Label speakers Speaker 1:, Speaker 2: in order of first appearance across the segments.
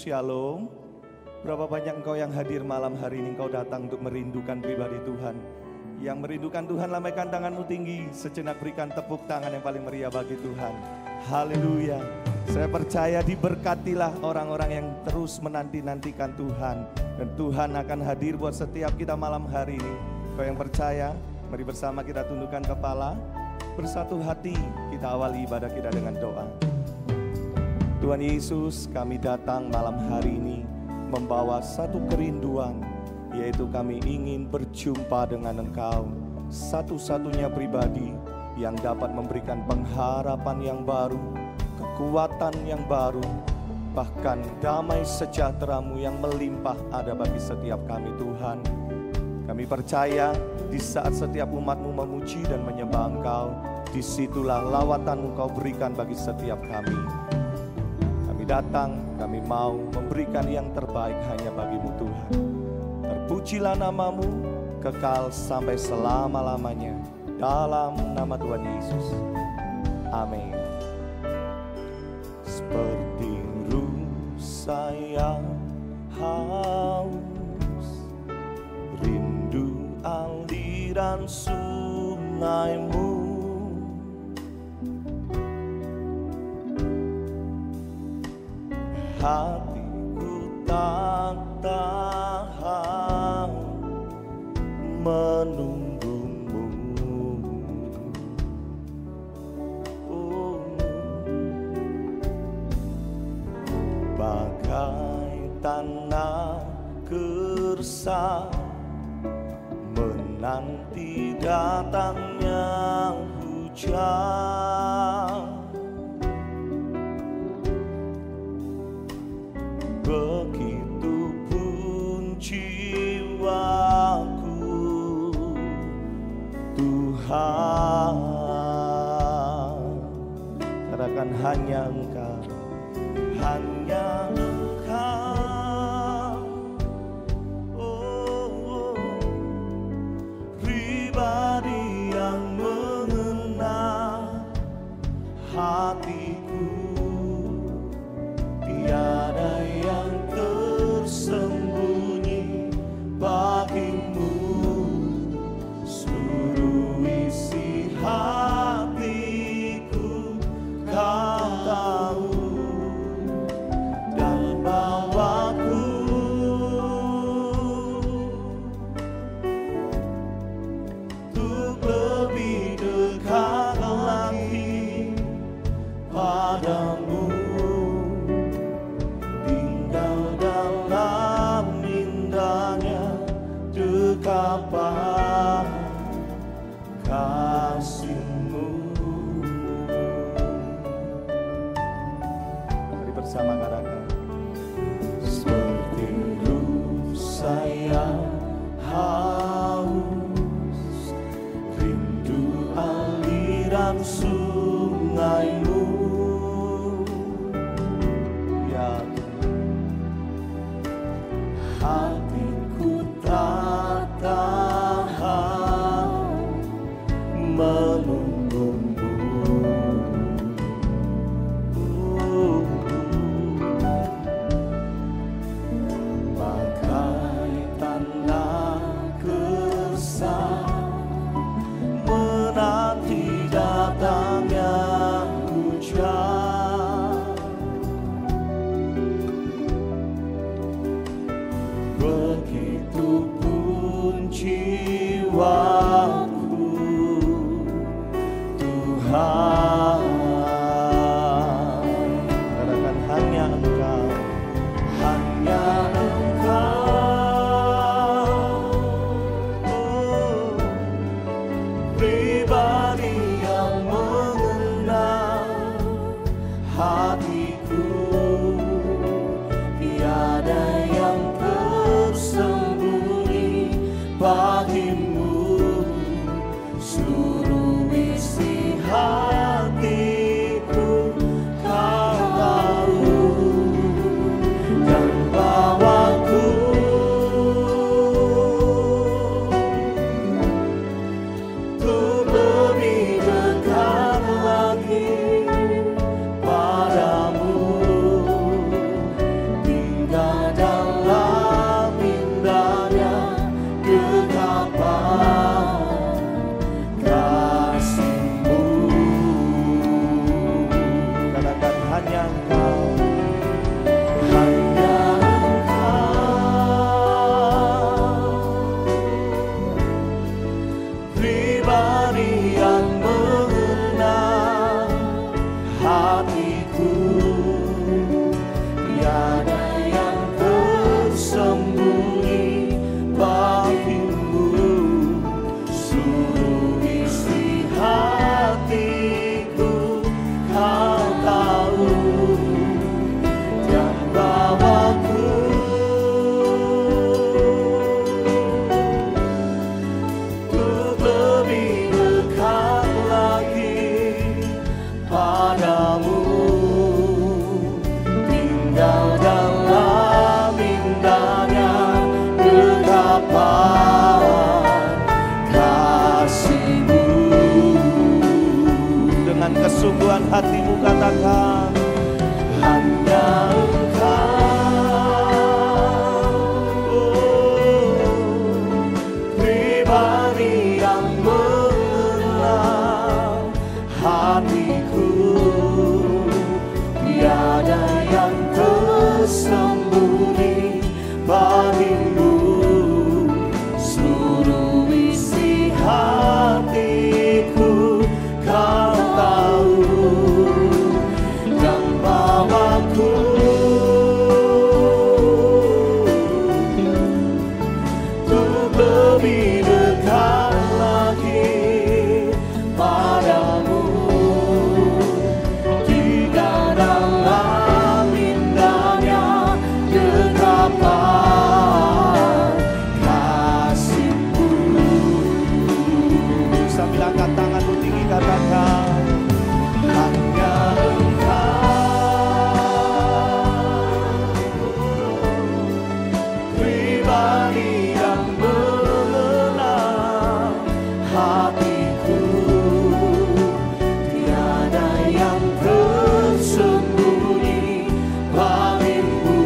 Speaker 1: Shalom. Berapa banyak engkau yang hadir malam hari ini, engkau datang untuk merindukan pribadi Tuhan. Yang merindukan Tuhan, lambaikan tanganmu tinggi. Sejenak berikan tepuk tangan yang paling meriah bagi Tuhan. Haleluya. Saya percaya diberkatilah orang-orang yang terus menanti-nantikan Tuhan. Dan Tuhan akan hadir buat setiap kita malam hari ini. Kau yang percaya, mari bersama kita tundukkan kepala. Bersatu hati kita awali ibadah kita dengan doa. Tuhan Yesus, kami datang malam hari ini membawa satu kerinduan, yaitu kami ingin berjumpa dengan Engkau, satu-satunya pribadi yang dapat memberikan pengharapan yang baru, kekuatan yang baru, bahkan damai sejahtera-Mu yang melimpah ada bagi setiap kami Tuhan. Kami percaya di saat setiap umat-Mu memuji dan menyembah Engkau, disitulah lawatan-Mu Kau berikan bagi setiap kami. Kami datang, kami mau memberikan yang terbaik hanya bagi-Mu Tuhan. Terpujilah nama-Mu, kekal sampai selama-lamanya. Dalam nama Tuhan Yesus. Amin. Seperti rusa yang haus, rindu aliran sungai-Mu. Hatiku tak tahan menunggu-Mu. Bagai tanah gersang menanti datangnya hujan, begitu pun jiwaku Tuhan. Katakan hanya Engkau, hanya Engkau, oh, pribadi yang mengenal hatiku. Tiada yang tersembunyi bagi-Mu, seluruh isi hatiku Kau tahu, dan bawaku untuk lebih dekat lagi padamu. Kapan kasih-Mu. Mari bersama katakan. Seperti rusa yang haus, rindu aliran sungai-Mu. Ya hatiku tak tahan menunggu-Mu. Bagai tanah gersang menanti datangnya hujan, begitu pun jiwaku Tuhan. Katakan hanya Engkau, hanya Engkau, oh, pribadi yang mengenal hatiku. Tiada yang tersembunyi bagi-Mu, seluruh isi hatiku Kau tahu, dan bawaku untuk lebih dekat lagi padamu. hanya Engkau, hanya pribadi yang mengenal hatiku, tiada yang tersembunyi bagimu. Suruh isi hatiku, Kau tahu, dan bawaku untuk lebih dekat lagi padamu, tinggal dalam indahnya genggaman kasih-Mu. Dengan kesungguhan hatimu katakan, hanya Engkau, pribadi yang mengenal hatiku, tiada yang tersembunyi bagimu. Seluruh isi hatiku Kau tahu, dan bawaku untuk lebih dekat lagi padamu, tinggal dalam indahnya genggaman kasih-Mu. Sambil angkat tanganmu tinggi katakan, hanya pribadi yang mengenal hatiku, tiada yang tersembunyi bagimu.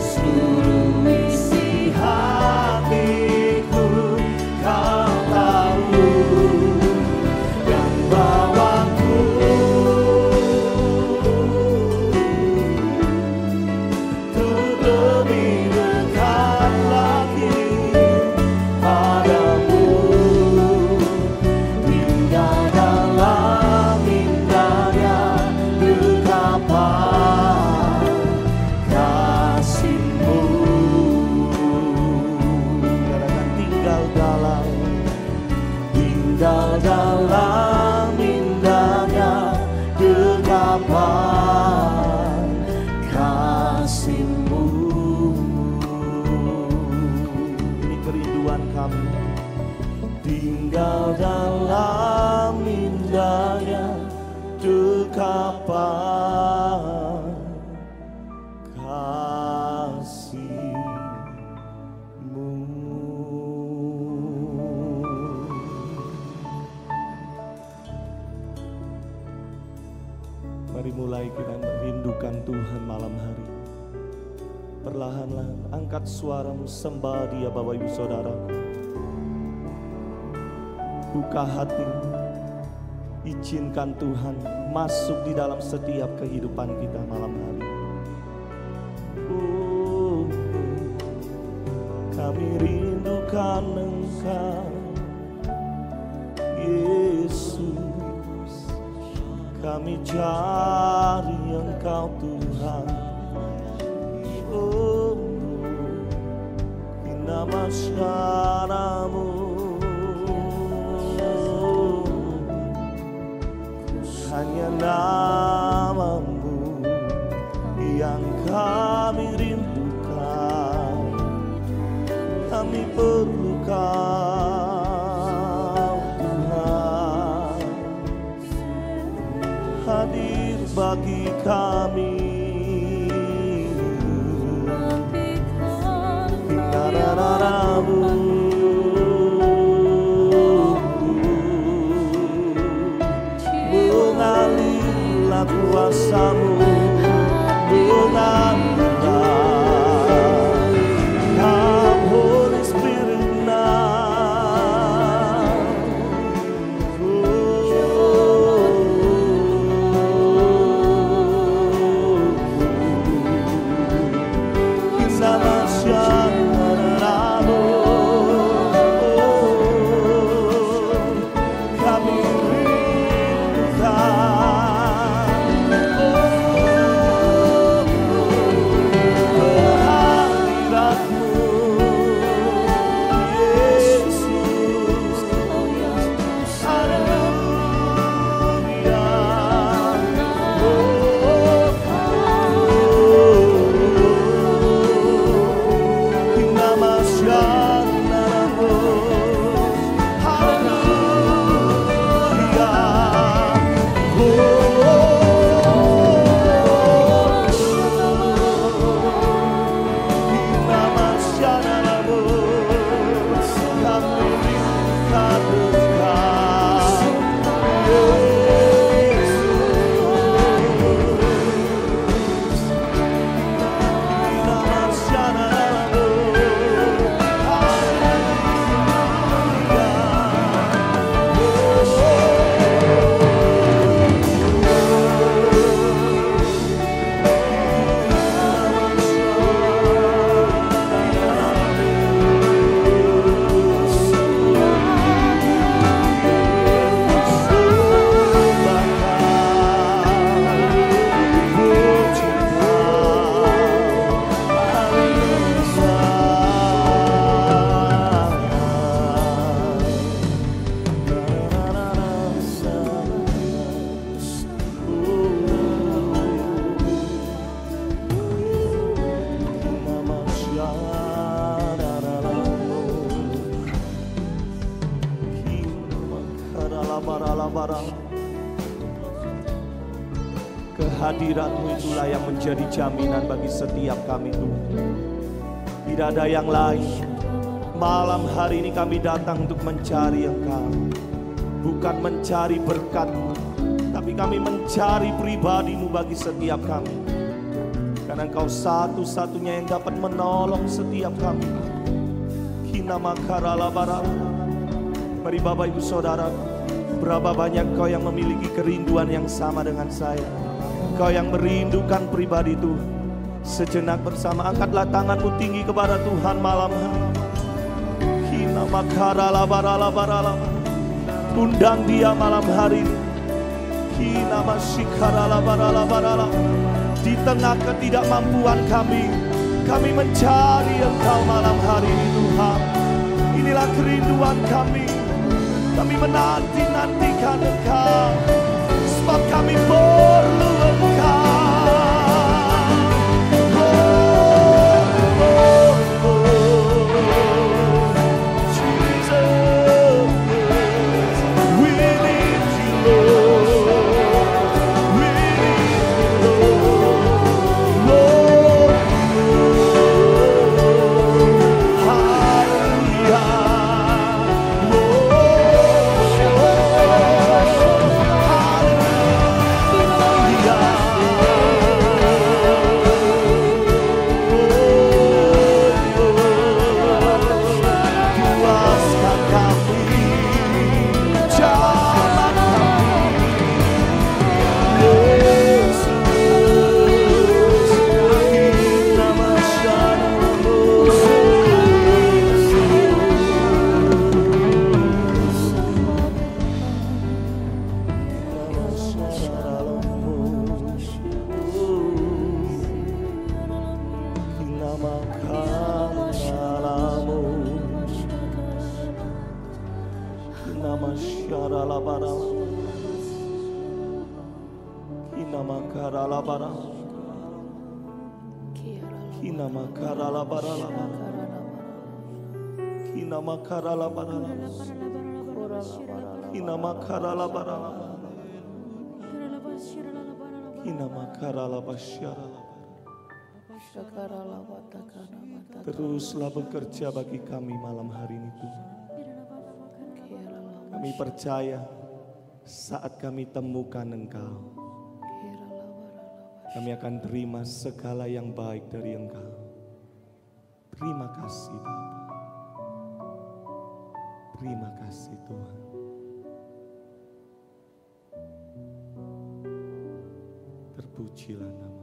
Speaker 1: Seluruh isi hatiku Kau tahu, dan bawaku untuk lebih dekat lagi padamu, tinggal dalam indahnya genggaman kasih-Mu. Katakan, tinggal dalam indahnya genggaman kasih-Mu. Ini kerinduan kami, tinggal dalam indahnya genggaman kasih-Mu. Mari mulai kita merindukan Tuhan malam hari. Perlahan-lahan angkat suaramu, sembah Dia Bapak Ibu Saudaraku. Buka hatimu, izinkan Tuhan masuk di dalam setiap kehidupan kita malam hari. Kami rindukan Engkau, Yesus. Kami cari Engkau Tuhan. Di nama syaramu, hanya namamu yang kami rindukan. Kami perlu Kau Tuhan, hadir bagi kami. Mengalirlah kuasa-Mu, mengalirlah. Come Holy Spirit now. Kehadiran-Mu itulah yang menjadi jaminan bagi setiap kami Tuhan. Tidak ada yang lain. Malam hari ini kami datang untuk mencari Engkau. Bukan mencari berkat-Mu, tapi kami mencari pribadi-Mu bagi setiap kami. Karena Engkau satu-satunya yang dapat menolong setiap kami. Mari Bapak Ibu Saudara, berapa banyak Kau yang memiliki kerinduan yang sama dengan saya. Kau yang merindukan pribadi Tuhan. Sejenak bersama angkatlah tanganmu tinggi kepada Tuhan malam hari. Undang Dia malam hari ini. Di tengah ketidakmampuan kami mencari Engkau malam hari ini Tuhan. Inilah kerinduan kami. Kami menanti-nantikan Engkau. Sebab kami perlu Engkau. Teruslah bekerja bagi kami malam hari ini Tuhan. Kami percaya saat kami temukan Engkau, kami akan terima segala yang baik dari Engkau. Terima kasih Bapa. Terima kasih Tuhan. Terpujilah nama.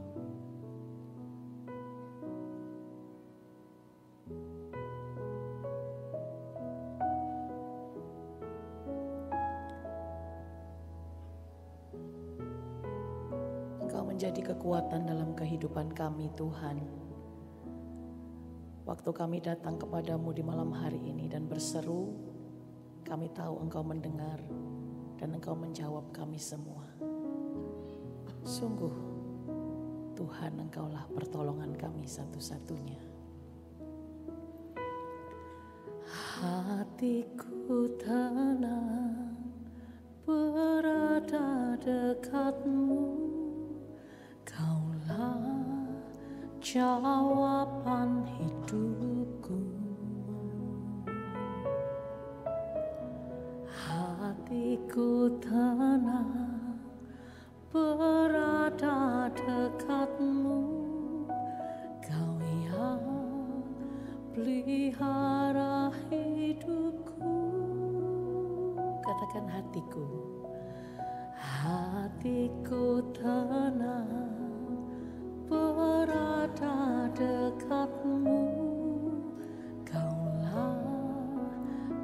Speaker 2: Engkau menjadi kekuatan dalam kehidupan kami Tuhan. Waktu kami datang kepadamu di malam hari ini dan berseru, kami tahu Engkau mendengar dan Engkau menjawab kami semua. Sungguh Tuhan, Engkaulah pertolongan kami satu-satunya. Hatiku tenang berada dekatmu. Kaulah jawaban hidupku. Hatiku tenang berada dekatmu. Kau yang pelihara hidupku. Katakan hatiku. Hatiku tenang berada dekatmu. Kaulah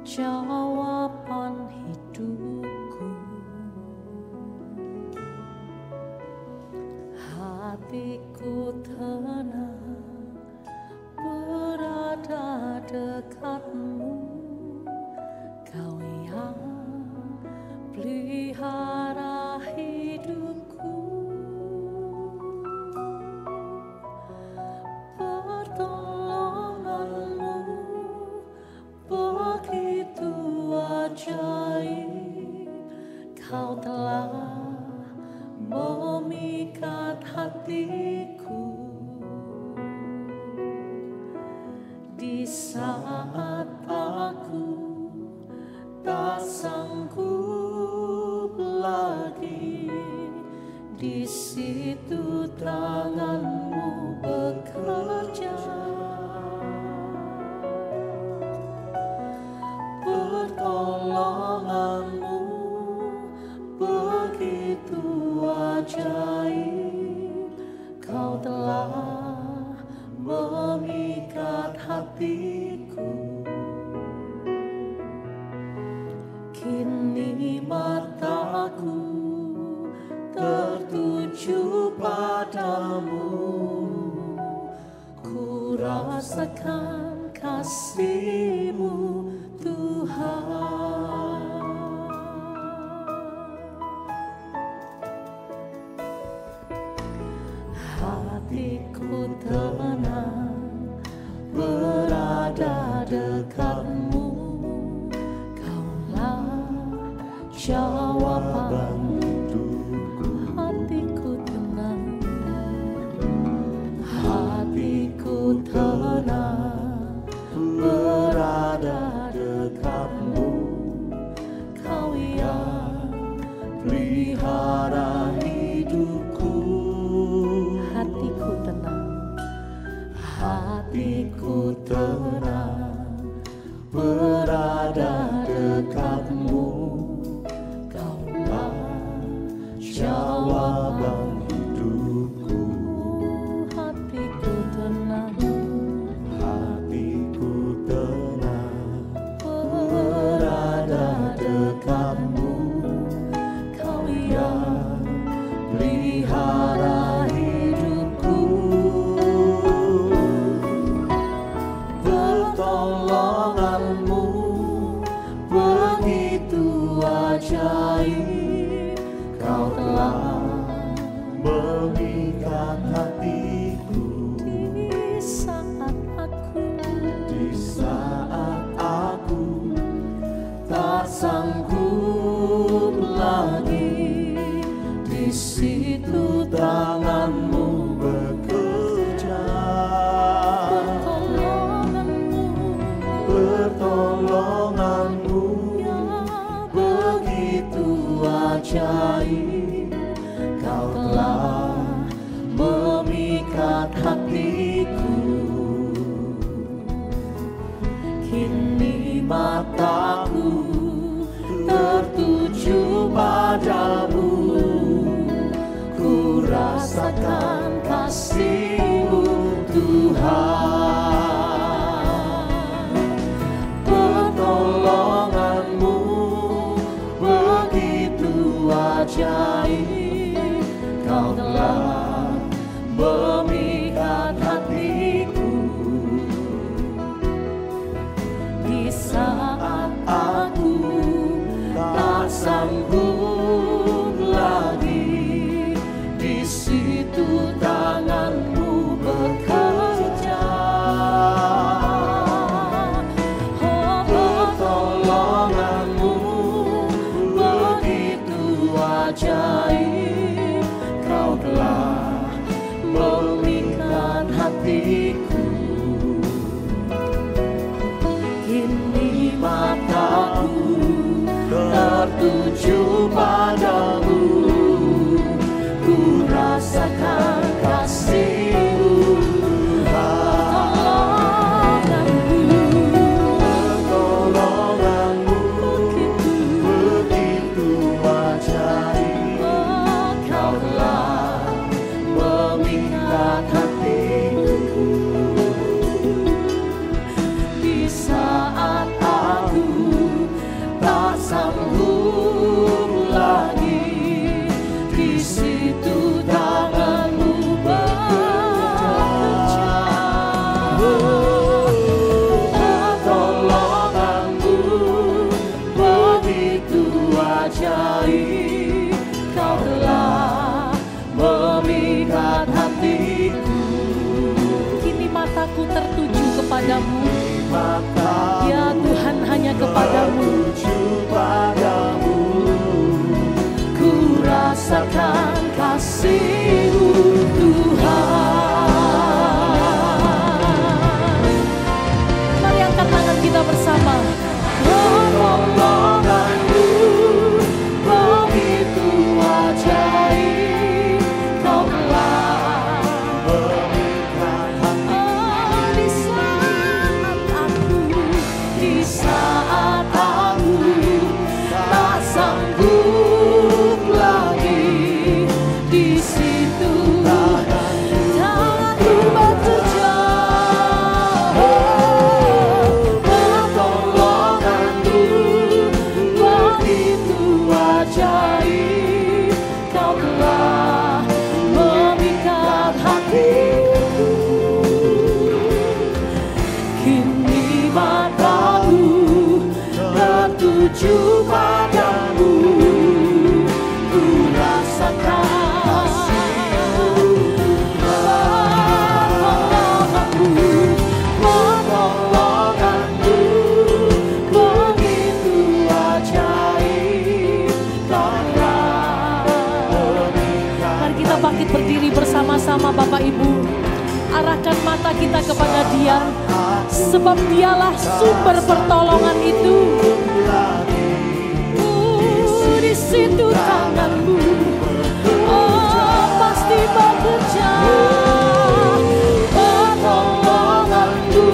Speaker 2: jawaban hidupku. Hatiku tenang berada dekatmu. Kau yang pelihara hidupku. Pertolonganmu begitu ajaib. Kau hatiku di saat aku tak sanggup lagi. Di situ tanganmu bekerja, pertolonganmu begitu ajaib. Kau telah mengikat hatiku, kini mataku tertuju padamu. Ku rasakan kasih-Mu Tuhan. Hatiku tenang berada dekat-Mu. Kaulah jawaban. Hatiku tenang, hatiku tenang berada dekat-Mu. Kau yang pelihara hidupku. Hatiku tenang, hatiku tenang berada dekat-Mu. Kaulah jawaban hidupku. Hatiku tenang,
Speaker 1: hatiku tenang
Speaker 2: berada dekat-Mu. Kau yang pelihara hidupku. Pertolongan-Mu begitu ajaib. Kau telah
Speaker 1: mengikat hatiku
Speaker 2: di saat aku tak sanggup lagi. Di situ tangan-Mu bekerja, pertolongan-Mu begitu ajaib. Kau telah memikat hatiku, kini mataku tertuju padamu. Ku rasakan kasih-Mu Tuhan. Pertolongan-Mu begitu ajaib. Kau telah memikat hatiku di saat aku tak sanggup lagi. Di situ tangan-Mu bekerja, pertolongan-Mu begitu ajaib. Kau telah memikat hatiku, kini mataku tertuju padamu. Ku rasakan kasih-Mu Tuhan. Pertolongan-Mu begitu ajaib. Kau telah memikat hatiku di saat aku tak sanggup lagi. Di situ tangan-Mu bekerja, pertolongan-Mu begitu ajaib. Kau telah memikat hatiku, kini mataku tertuju kepadamu. Ya Tuhan, hanya kepadamu. Ku rasakan kasih-Mu berdiri bersama-sama Bapak Ibu. Arahkan mata kita kepada Dia, sebab Dialah sumber pertolongan itu. Di situ tanganmu, oh pasti bekerja. Pertolonganmu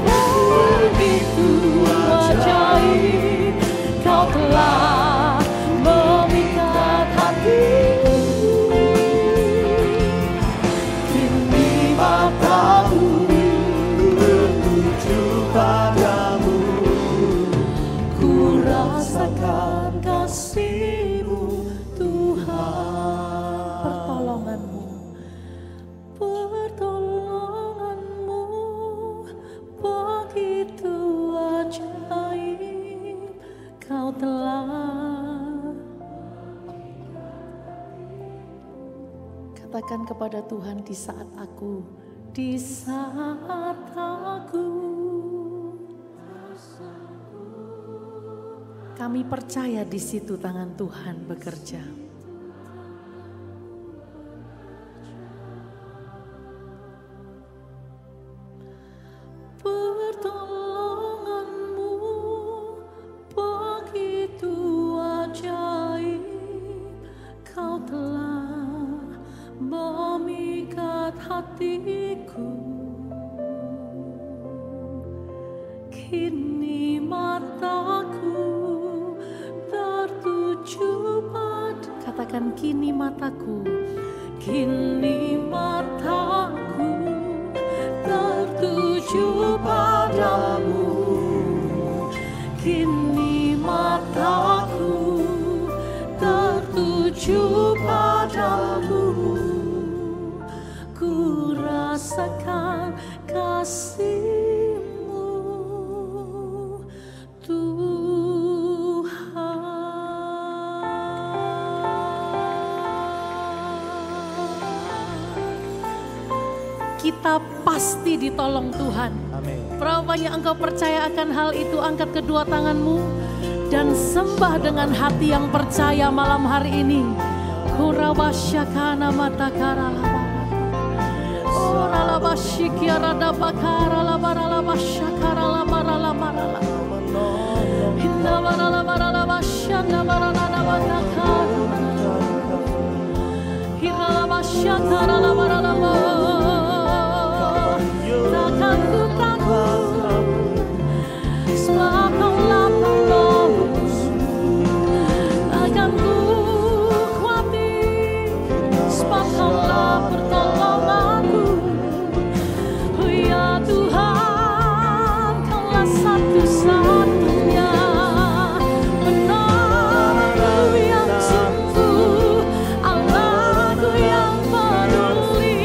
Speaker 2: begitu ajaib, Kau telah memikat hatiku. Kini mataku tertuju padamu, ku rasakan kasih-Mu Tuhan. Pertolongan-Mu, pertolongan-Mu begitu ajaib, Kau telah. Katakan kepada Tuhan, di saat aku kami percaya di situ tangan Tuhan bekerja. Pertolongan-Mu begitu ajaib, Kau telah memikat hatiku. Kini mataku tertuju pada, katakan kini mataku, kini mataku tertuju padamu. Kini mataku tertuju padamu, ku rasakan kasih-Mu Tuhan. Kita pasti ditolong Tuhan.
Speaker 1: Amin.
Speaker 2: Berapa banyak engkau percaya akan hal itu? Angkat kedua tanganmu dan sembah dengan hati yang percaya malam hari ini. Kurabasyakana matakara laba, ora laba syikiara dabakara laba laba syakara laba laba laba, inna bara laba laba syana bara laba takara, hira laba syakara laba laba. Takkan ku takut, sebab Kaulah penolongku. Takkan ku khawatir, sebab Kaulah pertolonganku. Oh ya Tuhan, Kaulah satu-satunya penolangku yang sungguh, Allahku yang peduli.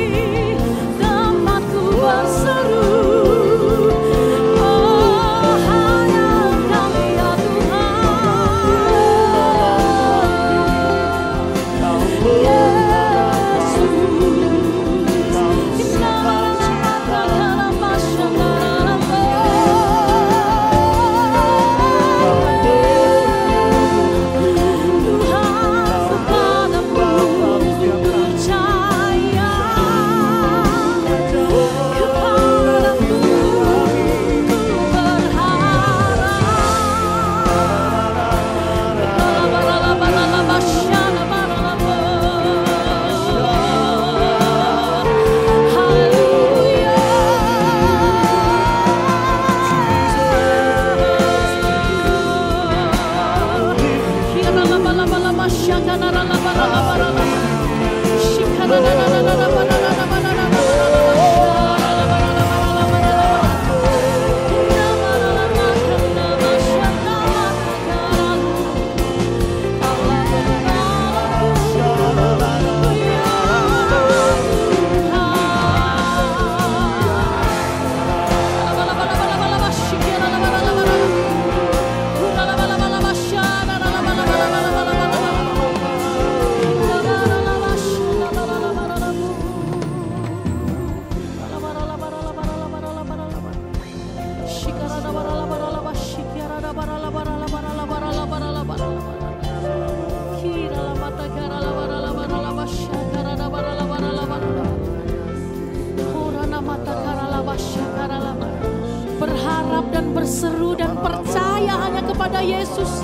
Speaker 2: berharap dan berseru dan percaya hanya kepada Yesus.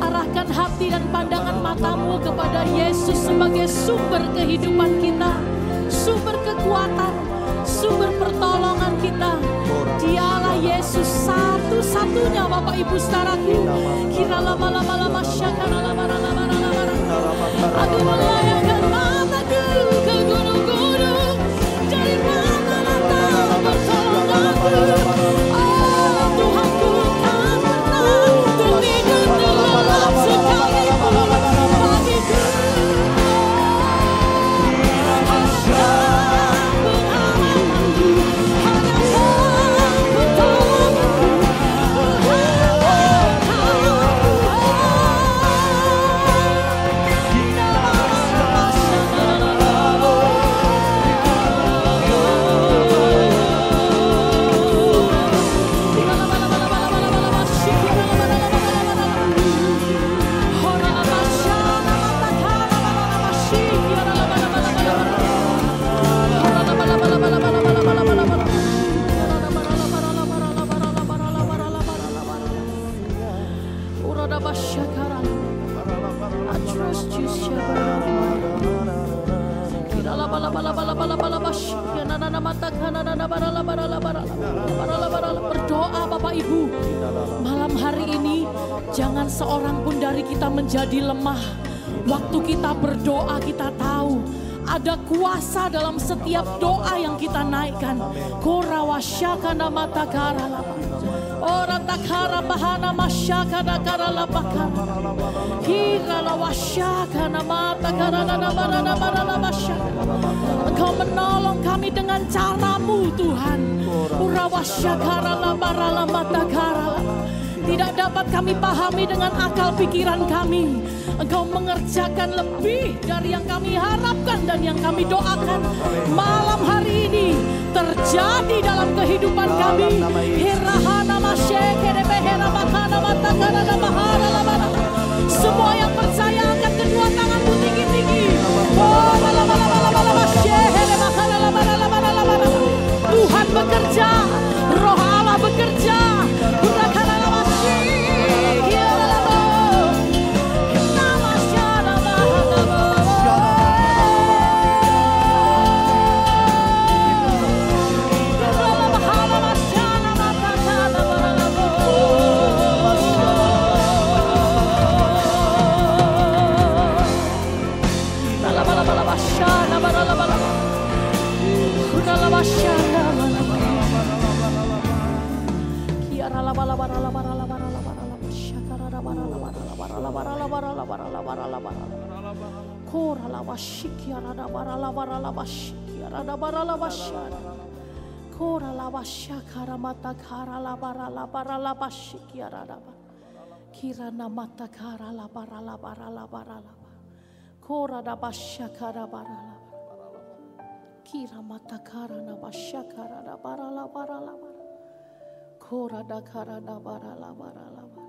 Speaker 2: Arahkan hati dan pandangan matamu kepada Yesus sebagai sumber kehidupan kita, sumber kekuatan, sumber pertolongan kita. Dialah Yesus satu-satunya, Bapak Ibu saudaraku. Kira lama-lama syakana lama-lama. Aku melayangkan mataku ke gunung-gunung, dari mana datang pertolonganku. Oh Tuhanku, kan menang demi gelap sekalipun bagiku. Berdoa Bapak Ibu, malam hari ini jangan seorang pun dari kita menjadi lemah. Waktu kita berdoa kita tahu ada kuasa dalam setiap doa yang kita naikkan. Korawasyakana matakara lapa, ora takara bahana masyakana kara lapakara, hiralawasyakana matakara nabara labasyakana. Engkau menolong kami dengan caramu Tuhan. Urawasyakara labara lamatakara lapa. Tidak dapat kami pahami dengan akal pikiran kami. Engkau mengerjakan lebih dari yang kami harapkan dan yang kami doakan. Malam hari ini terjadi dalam kehidupan kami. Semua yang percaya angkat kedua tanganmu tinggi-tinggi. Tuhan bekerja, Roh Allah bekerja. Kira mata karana basyakara da barala barala bara. Kora da karana barala barala bara.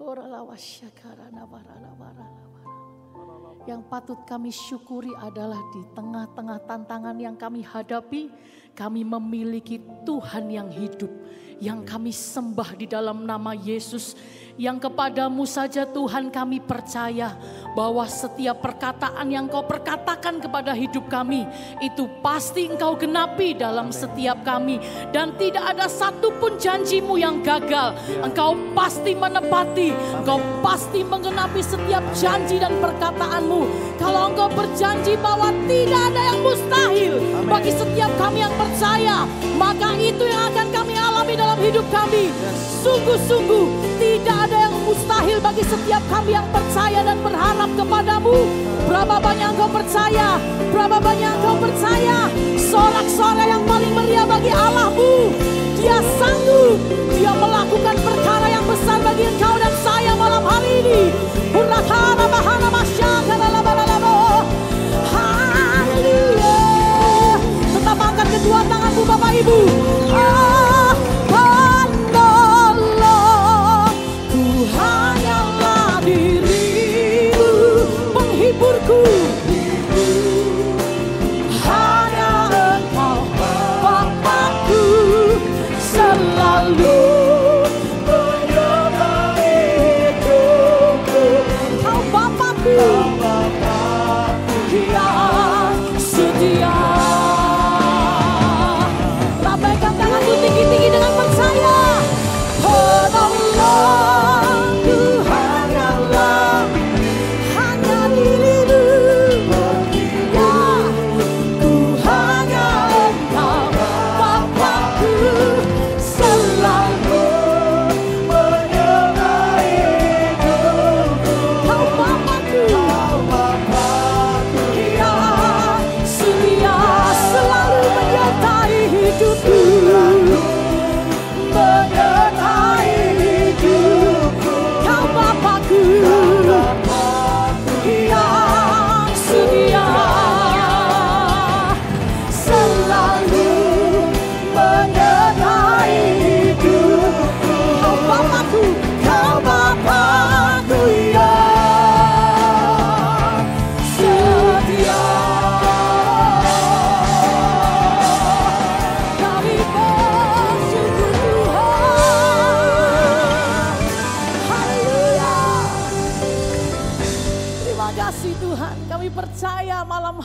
Speaker 2: Ora la basyakara na barala barala bara. Yang patut kami syukuri adalah di tengah-tengah tantangan yang kami hadapi, kami memiliki Tuhan yang hidup, yang kami sembah di dalam nama Yesus, yang kepadamu saja Tuhan kami percaya bahwa setiap perkataan yang Kau perkatakan kepada hidup kami itu pasti Engkau genapi dalam setiap kami, dan tidak ada satupun janji-Mu yang gagal. Engkau pasti menepati, Engkau pasti menggenapi setiap janji dan perkataan-Mu. Kalau Engkau berjanji bahwa tidak ada yang mustahil bagi setiap kami yang percaya, maka itu yang akan kami alami dalam hidup kami. Sungguh-sungguh tidak ada yang mustahil bagi setiap kami yang percaya dan berharap kepadamu. Berapa banyak Engkau percaya, berapa banyak Engkau percaya. Sorak-sorai yang paling meriah bagi Allahmu. Dia sanggup, Dia melakukan perkara yang besar bagi Engkau dan saya malam hari ini. Haleluya. Tetap angkat kedua tanganmu Bapak Ibu. Hanyalah dirimu penghiburku, hanya Engkau Bapakku.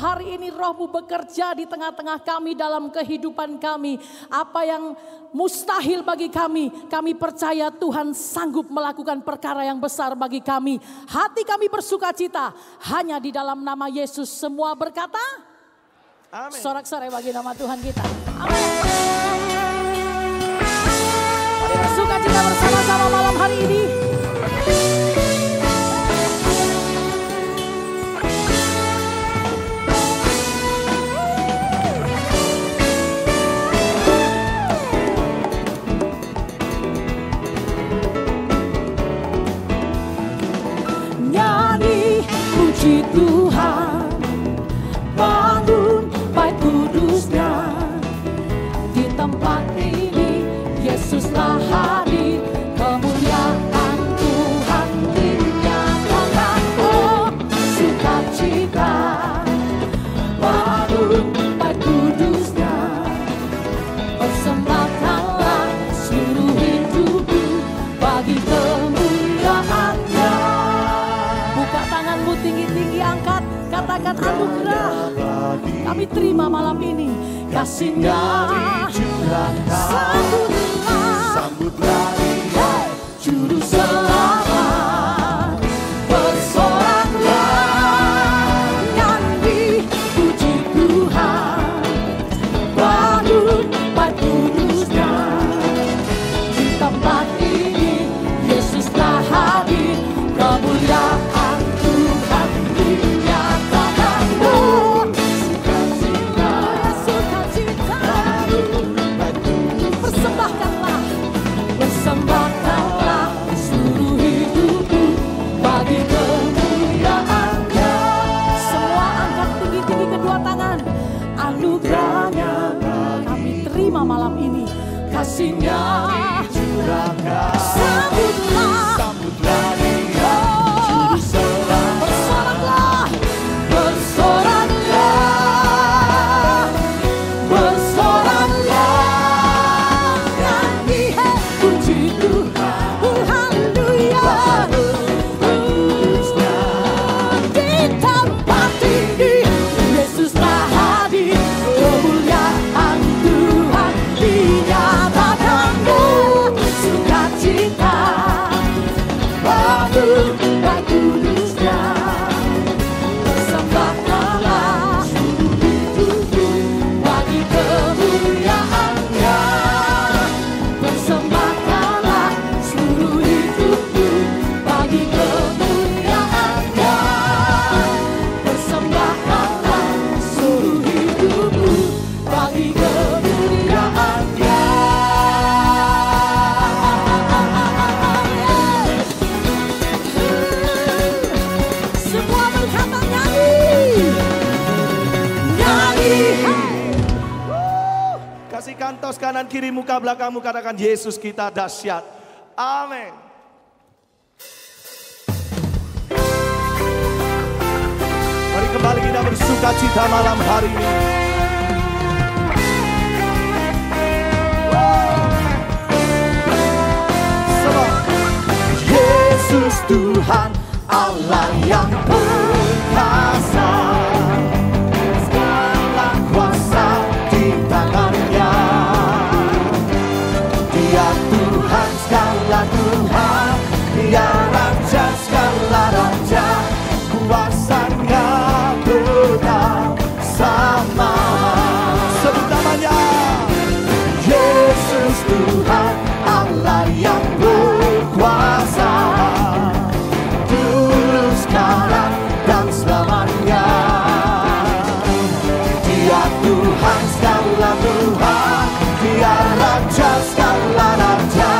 Speaker 2: hari ini Roh-Mu bekerja di tengah-tengah kami dalam kehidupan kami. Apa yang mustahil bagi kami percaya Tuhan sanggup melakukan perkara yang besar bagi kami. Hati kami bersukacita hanya di dalam nama Yesus. Semua berkata,
Speaker 1: Amin.
Speaker 2: Sorak-sorai bagi nama Tuhan kita. Amin. Mari bersukacita bersama-sama malam hari ini. Nyanyi puji Tuhan, bangun bait kudusnya. Di tempat ini Yesuslah hadir, kemuliaan Tuhan dinyatakan. Oh, sukacita, bangun bait kudusnya. Persembahkanlah seluruh hidupku bagi kemuliaan-Nya. Buka tanganmu tinggi-tinggi, angkat, katakan anugerah. Kami terima malam ini kasih-Nya. Sambutlah Dia, Juru Selamat. Bersoraklah, nyanyi puji Tuhan, bangun bait kudusnya. Di tempat ini Yesuslah hadir, kemuliaan Tuhan dinyatakan. Oh, sukacita, persembahkanlah seluruh hidupku bagi kemuliaan-Nya. Semua angkat tinggi-tinggi kedua tangan. Anugerahnya kami terima malam ini, kasih-Nya sambutlah Dia, Juru Selamat. Bersoraklah, nyanyi puji Tuhan, haleluya. Di tempat ini Yesuslah hadir, kemuliaan Tuhan dinyatakan. Sukacita, bangun bait kudusnya. Persembahkanlah seluruh hidupku bagi kemuliaan-Nya. Persembahkanlah seluruh hidupku bagi kemuliaan-Nya. Persembahkanlah seluruh hidupku bagi kemuliaan-Nya. Semua berkata nyanyi, nyanyi.
Speaker 1: Kasih kantos kanan kiri muka belakangmu, katakan Yesus kita dahsyat. Amin. Mari kembali kita bersukacita malam hari ini. Sebab Yesus Tuhan Allah yang perkasa, segala kuasa di tangan-Nya. Dia Tuhan segala Tuhan, Dia Raja segala Raja, kuasa-Nya tetap sama. Sebut namanya, Yesus Tuhan Allah yang berkuasa, dulu sekarang dan selamanya. Dia Tuhan segala Tuhan, Dia Raja segala Raja,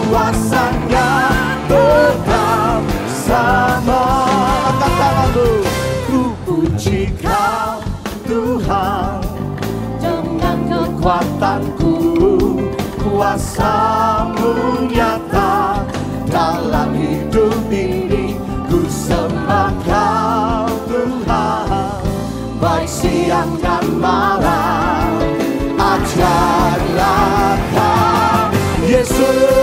Speaker 1: kuasa-Nya tetap sama. Angkat tanganmu, ku puji Kau Tuhan, dengan kekuatanku kuasa-Mu nyata dalam hidup ini. Ku sembah Kau Tuhan, baik siang dan malam. Ajarlah Kau Yesus.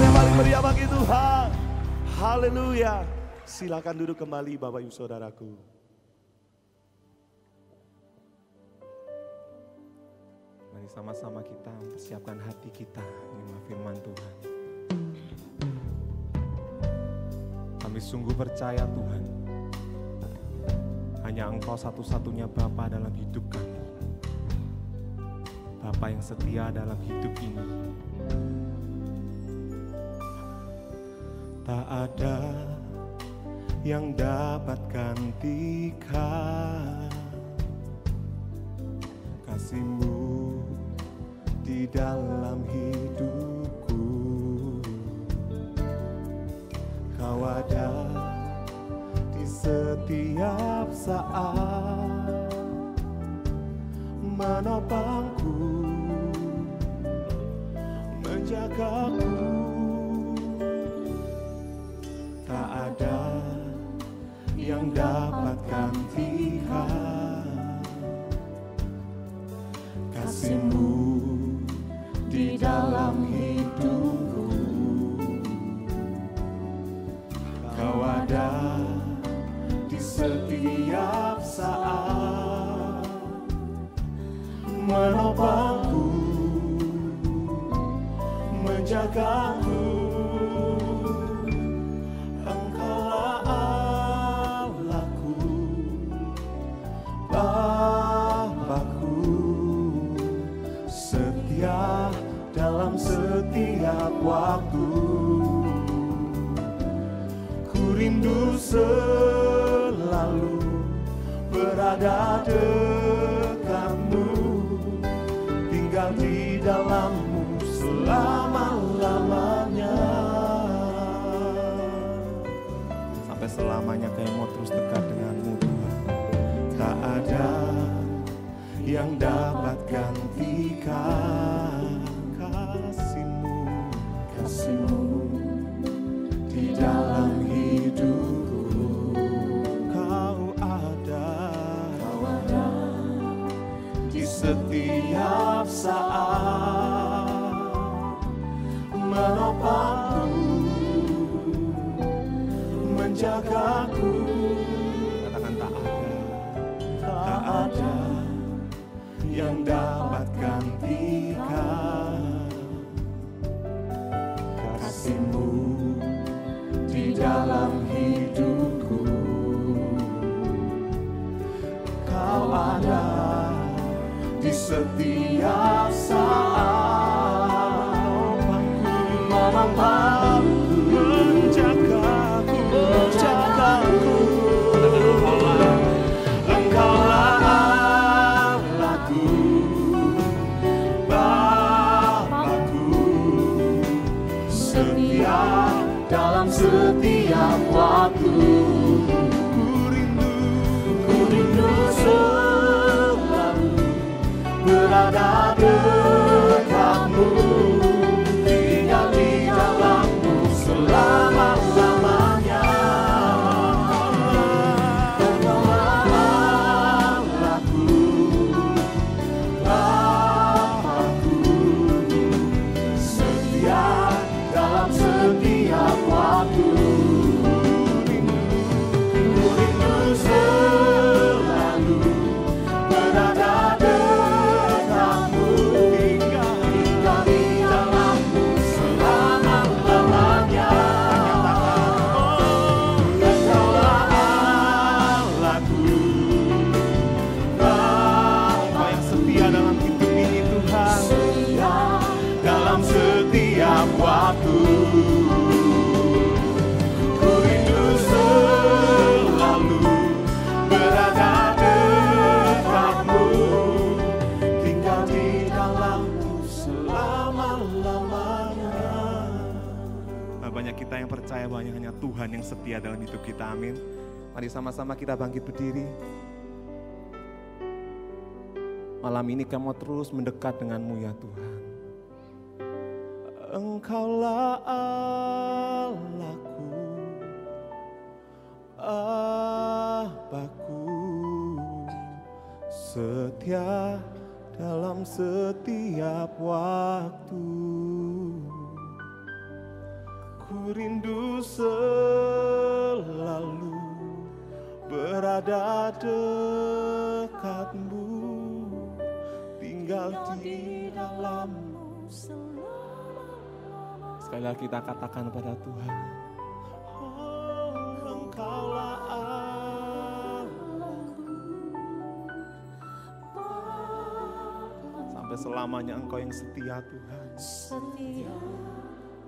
Speaker 1: yang paling meriah bagi Tuhan. Haleluya. Silakan duduk kembali Bapak Ibu Saudaraku.
Speaker 3: Mari sama-sama kita mempersiapkan hati kita menerima firman Tuhan. Kami sungguh percaya Tuhan, hanya Engkau satu-satunya Bapa dalam hidup kami. Bapa yang setia dalam hidup ini. Tak ada yang dapat gantikan kasih-Mu di dalam hidupku. Kau ada di setiap saat, menopangku, menjagaku. Tak ada yang dapat gantikan kasih-Mu di dalam hidupku. Kau ada di setiap saat, menopangku, menjagaku. Engkaulah Allahku, Bapakku, setia dalam setiap waktu. Ku rindu selalu berada dekatmu, tinggal di dalam-Mu selama-lamanya. Sampai selamanya kami mau terus dekat dengan-Mu Tuhan. Tak ada yang dapat gantikan kasih-Mu, kasih-Mu di dalam hidupku. Kau ada di setiap saat, menopangku, menjagaku. Katakan tak ada yang dapat gantikan kasih-Mu di dalam hidupku. Kau ada di setiap saat, menopangku, menjagaku, menjagaku. Engkaulah Allahku, Bapakku, setia dalam setiap waktu. Ku rindu selalu berada dekatmu, tinggal di dalam-Mu selama-lamanya. Engkaulah Allahku, Bapakku, setia dalam setiap waktu. Ku rindu selalu berada dekatmu, tinggal di dalam-Mu selama-lamanya. Engkaulah Allahku, Bapa yang setia dalam hidup ini Tuhan, setia dalam setiap waktu. Ku rindu selalu berada dekatmu, tinggal di dalam-Mu selama-lamanya. Banyak kita yang percaya bahwa hanya Tuhan yang setia dalam hidup kita, amin. Mari sama-sama kita bangkit berdiri. Malam ini kami mau terus mendekat dengan-Mu ya Tuhan. Engkaulah Allahku, Bapakku, setia dalam setiap waktu. Ku rindu selalu berada dekatmu, tinggal di dalammu. Sekali lagi kita katakan pada Tuhan, oh, Engkaulah Allahku. Sampai selamanya Engkau yang setia Tuhan.
Speaker 2: Setia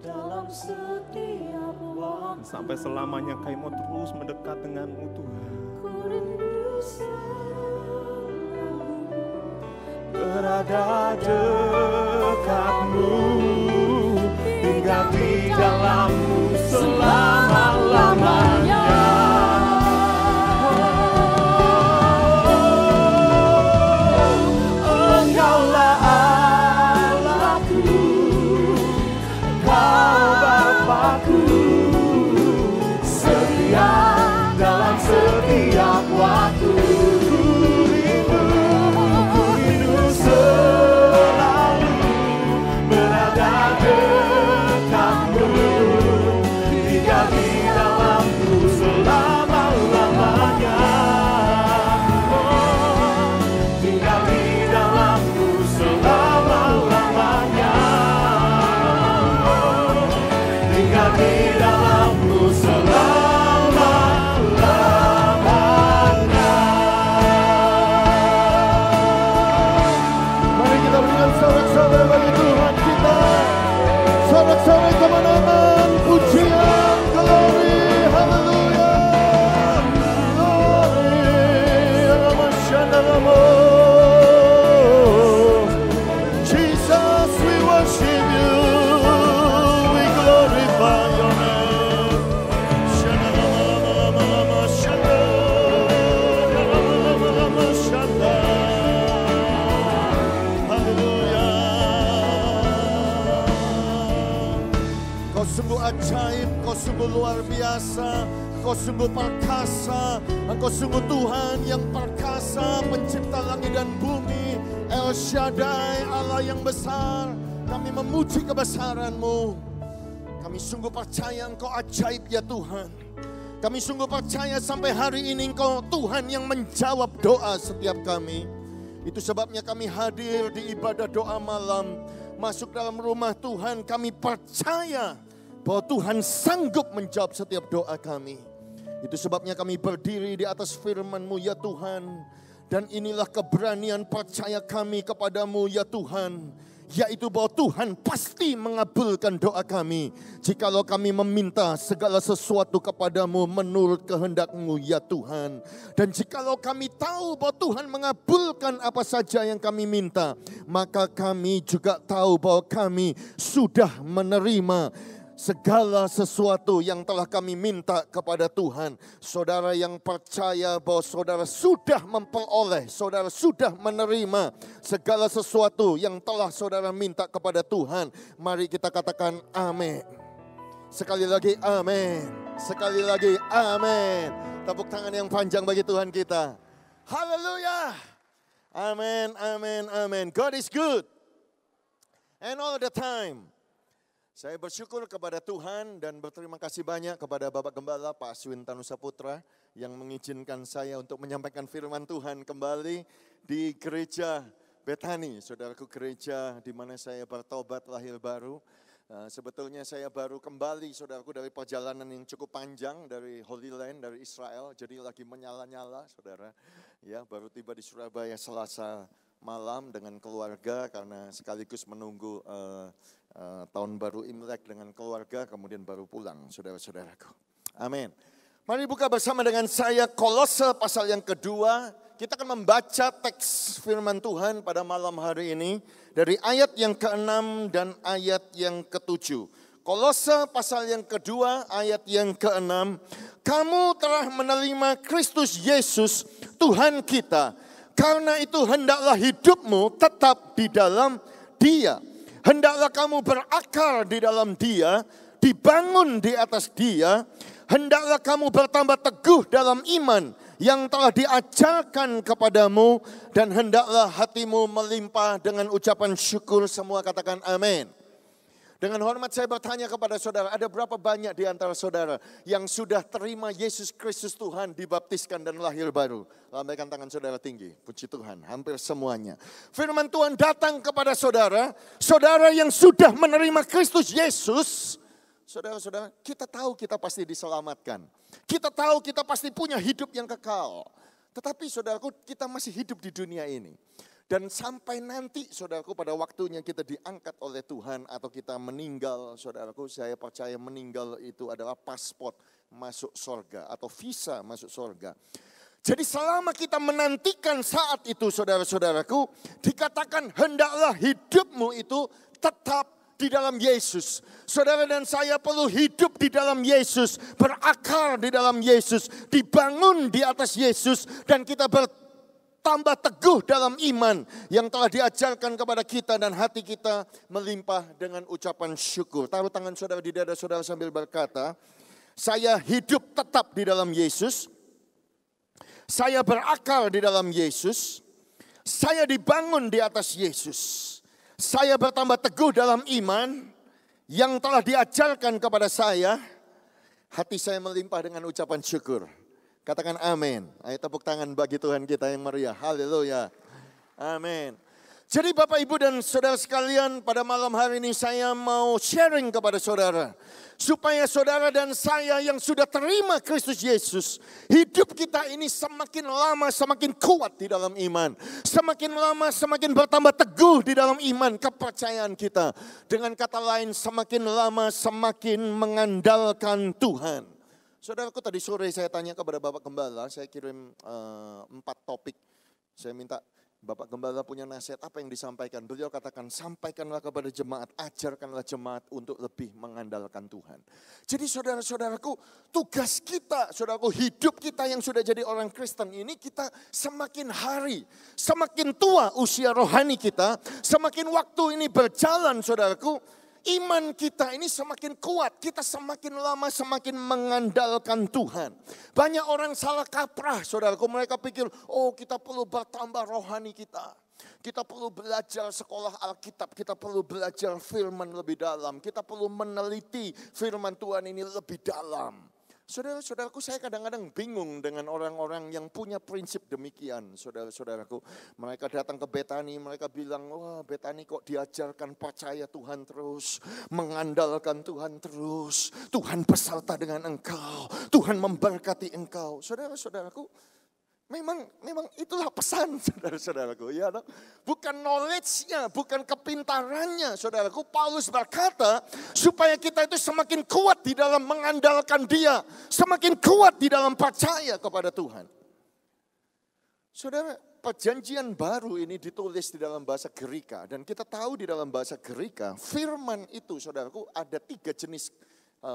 Speaker 2: dalam setiap waktu.
Speaker 3: Sampai selamanya Kami mau terus mendekat denganmu Tuhan.
Speaker 2: Ku rindu selalu
Speaker 3: Berada dekatmu, tinggal di dalammu selama-lamanya. Engkaulah Allahku, Engkau Bapa-Ku, setia dalam setiap waktu.
Speaker 4: Sorak-sorai kemenangan, pujian, glory, haleluya. Jesus, we worship you, we glorify your name. Kau sungguh ajaib, kau sungguh luar biasa, kau sungguh perkasa, engkau sungguh Tuhan yang perkasa, pencipta langit dan bumi, El Shaddai, Allah yang besar. Kami memuji kebesaran-Mu. Kami sungguh percaya Engkau ajaib ya Tuhan. Kami sungguh percaya sampai hari ini Engkau Tuhan yang menjawab doa setiap kami. Itu sebabnya kami hadir di ibadah doa malam. Masuk dalam rumah Tuhan, kami percaya bahwa Tuhan sanggup menjawab setiap doa kami. Itu sebabnya kami berdiri di atas firman-Mu ya Tuhan. Dan inilah keberanian percaya kami kepadamu ya Tuhan. Yaitu bahwa Tuhan pasti mengabulkan doa kami. Jikalau kami meminta segala sesuatu kepadamu menurut kehendak-Mu ya Tuhan. Dan jikalau kami tahu bahwa Tuhan mengabulkan apa saja yang kami minta, maka kami juga tahu bahwa kami sudah menerima segala sesuatu yang telah kami minta kepada Tuhan. Saudara yang percaya bahwa saudara sudah memperoleh, saudara sudah menerima segala sesuatu yang telah saudara minta kepada Tuhan, mari kita katakan amin. Sekali lagi amin. Sekali lagi amin. Tepuk tangan yang panjang bagi Tuhan kita. Haleluya. Amin, amin, amin. God is good. And all the time. Saya bersyukur kepada Tuhan dan berterima kasih banyak kepada Bapak Gembala Pak Aswin Tanusaputra yang mengizinkan saya untuk menyampaikan firman Tuhan kembali di gereja Bethany. Saudaraku, gereja di mana saya bertobat lahir baru. Sebetulnya saya baru kembali saudaraku dari perjalanan yang cukup panjang dari Holy Land, dari Israel. Jadi lagi menyala-nyala saudara. Ya, baru tiba di Surabaya Selasa malam dengan keluarga karena sekaligus menunggu tahun baru Imlek dengan keluarga, kemudian baru pulang saudara-saudaraku. Amin. Mari buka bersama dengan saya Kolose pasal yang kedua. Kita akan membaca teks firman Tuhan pada malam hari ini dari ayat yang ke-6 dan ayat yang ke-7. Kolose pasal yang kedua ayat yang ke-6. Kamu telah menerima Kristus Yesus Tuhan kita. Karena itu hendaklah hidupmu tetap di dalam Dia. Hendaklah kamu berakar di dalam Dia, dibangun di atas Dia. Hendaklah kamu bertambah teguh dalam iman yang telah diajarkan kepadamu. Dan hendaklah hatimu melimpah dengan ucapan syukur. Semua katakan amin. Dengan hormat saya bertanya kepada saudara, ada berapa banyak di antara saudara yang sudah terima Yesus Kristus Tuhan, dibaptiskan dan lahir baru? Lambaikan tangan saudara tinggi, puji Tuhan, hampir semuanya. Firman Tuhan datang kepada saudara, saudara yang sudah menerima Kristus Yesus. Saudara-saudara, kita tahu kita pasti diselamatkan. Kita tahu kita pasti punya hidup yang kekal. Tetapi saudaraku, kita masih hidup di dunia ini. Dan sampai nanti saudaraku pada waktunya kita diangkat oleh Tuhan atau kita meninggal, saudaraku saya percaya meninggal itu adalah paspor masuk surga atau visa masuk surga. Jadi selama kita menantikan saat itu saudara-saudaraku, dikatakan hendaklah hidupmu itu tetap di dalam Yesus. Saudara dan saya perlu hidup di dalam Yesus, berakar di dalam Yesus, dibangun di atas Yesus dan kita tambah teguh dalam iman yang telah diajarkan kepada kita dan hati kita melimpah dengan ucapan syukur. Taruh tangan saudara di dada saudara sambil berkata, saya hidup tetap di dalam Yesus, saya berakar di dalam Yesus, saya dibangun di atas Yesus, saya bertambah teguh dalam iman yang telah diajarkan kepada saya, hati saya melimpah dengan ucapan syukur. Katakan amin. Ayo tepuk tangan bagi Tuhan kita yang meriah. Haleluya. Amin. Jadi Bapak Ibu dan saudara sekalian, pada malam hari ini saya mau sharing kepada saudara. Supaya saudara dan saya yang sudah terima Kristus Yesus, hidup kita ini semakin lama semakin kuat di dalam iman. Semakin lama semakin bertambah teguh di dalam iman kepercayaan kita. Dengan kata lain, semakin lama semakin mengandalkan Tuhan. Saudaraku, tadi sore saya tanya kepada Bapak Gembala, saya kirim 4 topik. Saya minta Bapak Gembala punya nasihat apa yang disampaikan. Beliau katakan, sampaikanlah kepada jemaat, ajarkanlah jemaat untuk lebih mengandalkan Tuhan. Jadi saudara-saudaraku, tugas kita, saudaraku, hidup kita yang sudah jadi orang Kristen ini, kita semakin hari, semakin tua usia rohani kita, semakin waktu ini berjalan saudaraku, iman kita ini semakin kuat, kita semakin lama semakin mengandalkan Tuhan. Banyak orang salah kaprah saudaraku, mereka pikir oh kita perlu bertambah rohani kita. Kita perlu belajar sekolah Alkitab, kita perlu belajar firman lebih dalam. Kita perlu meneliti firman Tuhan ini lebih dalam. Saudara-saudaraku, saya kadang-kadang bingung dengan orang-orang yang punya prinsip demikian. Saudara-saudaraku, mereka datang ke Betani, mereka bilang, wah Betani kok diajarkan percaya Tuhan terus, mengandalkan Tuhan terus, Tuhan beserta dengan engkau, Tuhan memberkati engkau. Saudara-saudaraku, memang itulah pesan saudara-saudaraku. Ya, bukan knowledge-nya, bukan kepintarannya saudaraku. Paulus berkata supaya kita itu semakin kuat di dalam mengandalkan Dia. Semakin kuat di dalam percaya kepada Tuhan. Saudara, perjanjian baru ini ditulis di dalam bahasa Gerika. Dan kita tahu di dalam bahasa Gerika, firman itu saudaraku ada 3 jenis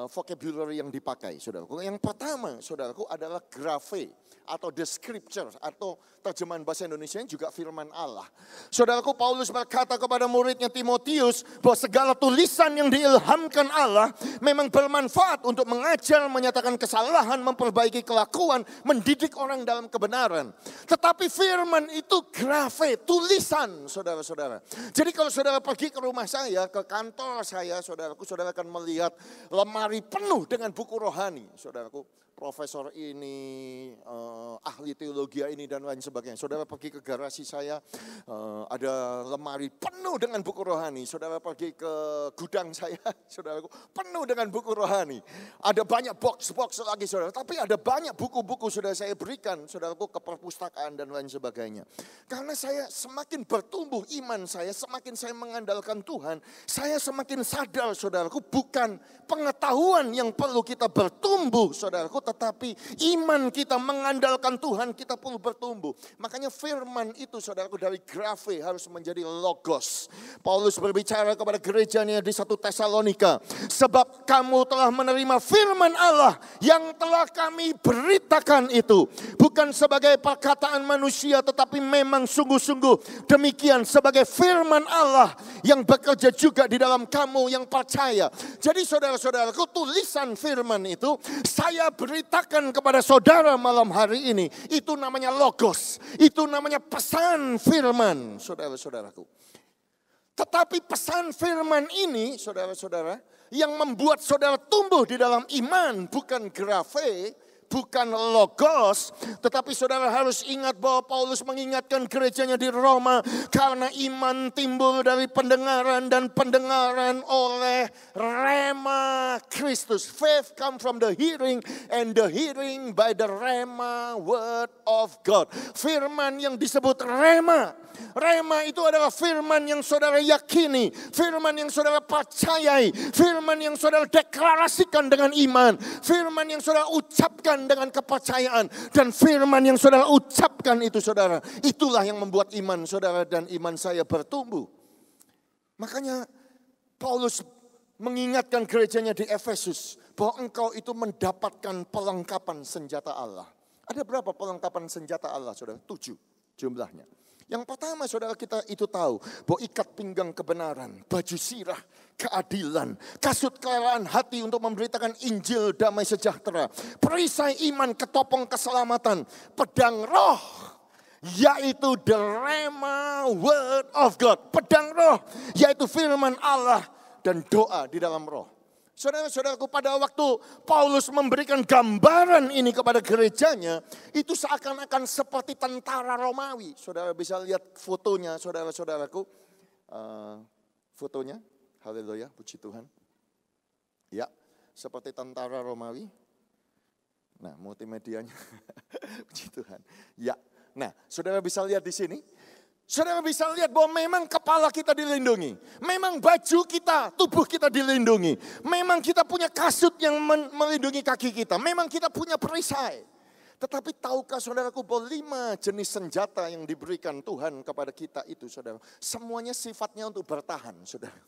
Speaker 4: vocabulary yang dipakai saudaraku. Yang pertama saudaraku adalah graphe atau the scripture atau terjemahan bahasa Indonesia juga firman Allah. Saudaraku, Paulus berkata kepada muridnya Timotius bahwa segala tulisan yang diilhamkan Allah memang bermanfaat untuk mengajar, menyatakan kesalahan, memperbaiki kelakuan, mendidik orang dalam kebenaran. Tetapi firman itu graphe, tulisan saudara-saudara. Jadi kalau saudara pergi ke rumah saya, ke kantor saya, saudaraku, saudara akan melihat lemari penuh dengan buku rohani, saudaraku. Profesor ini, ahli teologi ini dan lain sebagainya. Saudara pergi ke garasi saya, ada lemari penuh dengan buku rohani. Saudara pergi ke gudang saya, saudaraku, penuh dengan buku rohani. Ada banyak box-box lagi saudara, tapi ada banyak buku-buku sudah saya berikan saudaraku ke perpustakaan dan lain sebagainya. Karena saya semakin bertumbuh iman saya, semakin saya mengandalkan Tuhan, saya semakin sadar saudaraku, bukan pengetahuan yang perlu kita bertumbuh saudaraku, tetapi iman kita mengandalkan Tuhan, kita perlu bertumbuh. Makanya firman itu saudaraku dari graphe harus menjadi logos. Paulus berbicara kepada gerejanya di 1 Tesalonika, sebab kamu telah menerima firman Allah yang telah kami beritakan itu, bukan sebagai perkataan manusia, tetapi memang sungguh-sungguh demikian sebagai firman Allah yang bekerja juga di dalam kamu yang percaya. Jadi saudara-saudaraku, tulisan firman itu saya beritakan kepada saudara malam hari ini. Itu namanya logos. Itu namanya pesan firman, saudara-saudaraku. Tetapi pesan firman ini, saudara-saudara, yang membuat saudara tumbuh di dalam iman, bukan grafe, bukan logos, tetapi saudara harus ingat bahwa Paulus mengingatkan gerejanya di Roma, karena iman timbul dari pendengaran dan pendengaran oleh rema Kristus. Faith come from the hearing and the hearing by the rema word of God. Firman yang disebut rema. Rema itu adalah firman yang saudara yakini, firman yang saudara percayai, firman yang saudara deklarasikan dengan iman, firman yang saudara ucapkan dengan kepercayaan, dan firman yang saudara ucapkan itu saudara, itulah yang membuat iman saudara dan iman saya bertumbuh. Makanya Paulus mengingatkan gerejanya di Efesus bahwa engkau itu mendapatkan perlengkapan senjata Allah. Ada berapa perlengkapan senjata Allah saudara? 7 jumlahnya. Yang pertama saudara, kita itu tahu bahwa ikat pinggang kebenaran, baju sirah keadilan, kasut kerelaan hati untuk memberitakan Injil damai sejahtera, perisai iman ketopong keselamatan, pedang roh, yaitu the rhema word of God. Pedang roh yaitu firman Allah dan doa di dalam roh. Saudara-saudaraku, pada waktu Paulus memberikan gambaran ini kepada gerejanya, itu seakan-akan seperti tentara Romawi. Saudara bisa lihat fotonya, saudara-saudaraku. Fotonya, haleluya, puji Tuhan. Ya, seperti tentara Romawi. Nah, multimedianya, puji Tuhan. Ya, nah, saudara bisa lihat di sini. Saudara bisa lihat bahwa memang kepala kita dilindungi. Memang baju kita, tubuh kita dilindungi. Memang kita punya kasut yang melindungi kaki kita. Memang kita punya perisai. Tetapi tahukah saudaraku bahwa 5 jenis senjata yang diberikan Tuhan kepada kita itu saudara. Semuanya sifatnya untuk bertahan saudara.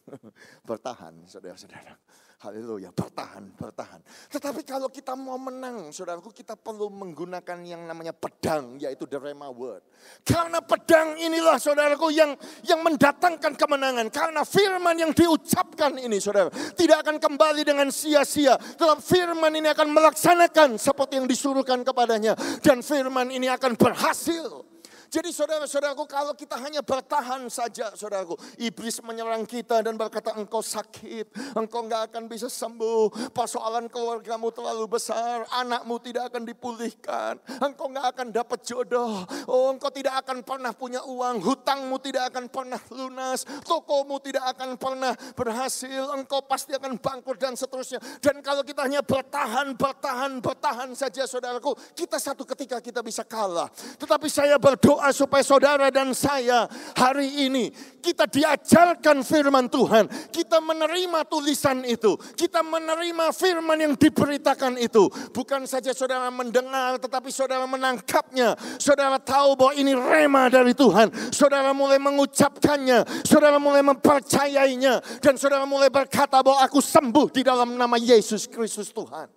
Speaker 4: Bertahan saudara-saudara. Haleluya, bertahan. Tetapi kalau kita mau menang, saudaraku, kita perlu menggunakan yang namanya pedang, yaitu the rhema word. Karena pedang inilah, saudaraku, yang mendatangkan kemenangan. Karena firman yang diucapkan ini, saudara, tidak akan kembali dengan sia-sia. Tetapi firman ini akan melaksanakan seperti yang disuruhkan kepadanya. Dan firman ini akan berhasil. Jadi saudara-saudaraku, kalau kita hanya bertahan saja, saudaraku, iblis menyerang kita dan berkata engkau sakit, engkau gak akan bisa sembuh, persoalan keluargamu terlalu besar, anakmu tidak akan dipulihkan, engkau gak akan dapat jodoh, engkau tidak akan pernah punya uang, hutangmu tidak akan pernah lunas, tokomu tidak akan pernah berhasil, engkau pasti akan bangkrut dan seterusnya. Dan kalau kita hanya bertahan saja, saudaraku, kita satu ketika kita bisa kalah. Tetapi saya berdoa supaya saudara dan saya hari ini kita diajarkan firman Tuhan, kita menerima tulisan itu, kita menerima firman yang diberitakan itu. Bukan saja saudara mendengar, tetapi saudara menangkapnya. Saudara tahu bahwa ini rema dari Tuhan. Saudara mulai mengucapkannya, saudara mulai mempercayainya, dan saudara mulai berkata bahwa aku sembuh di dalam nama Yesus Kristus Tuhan.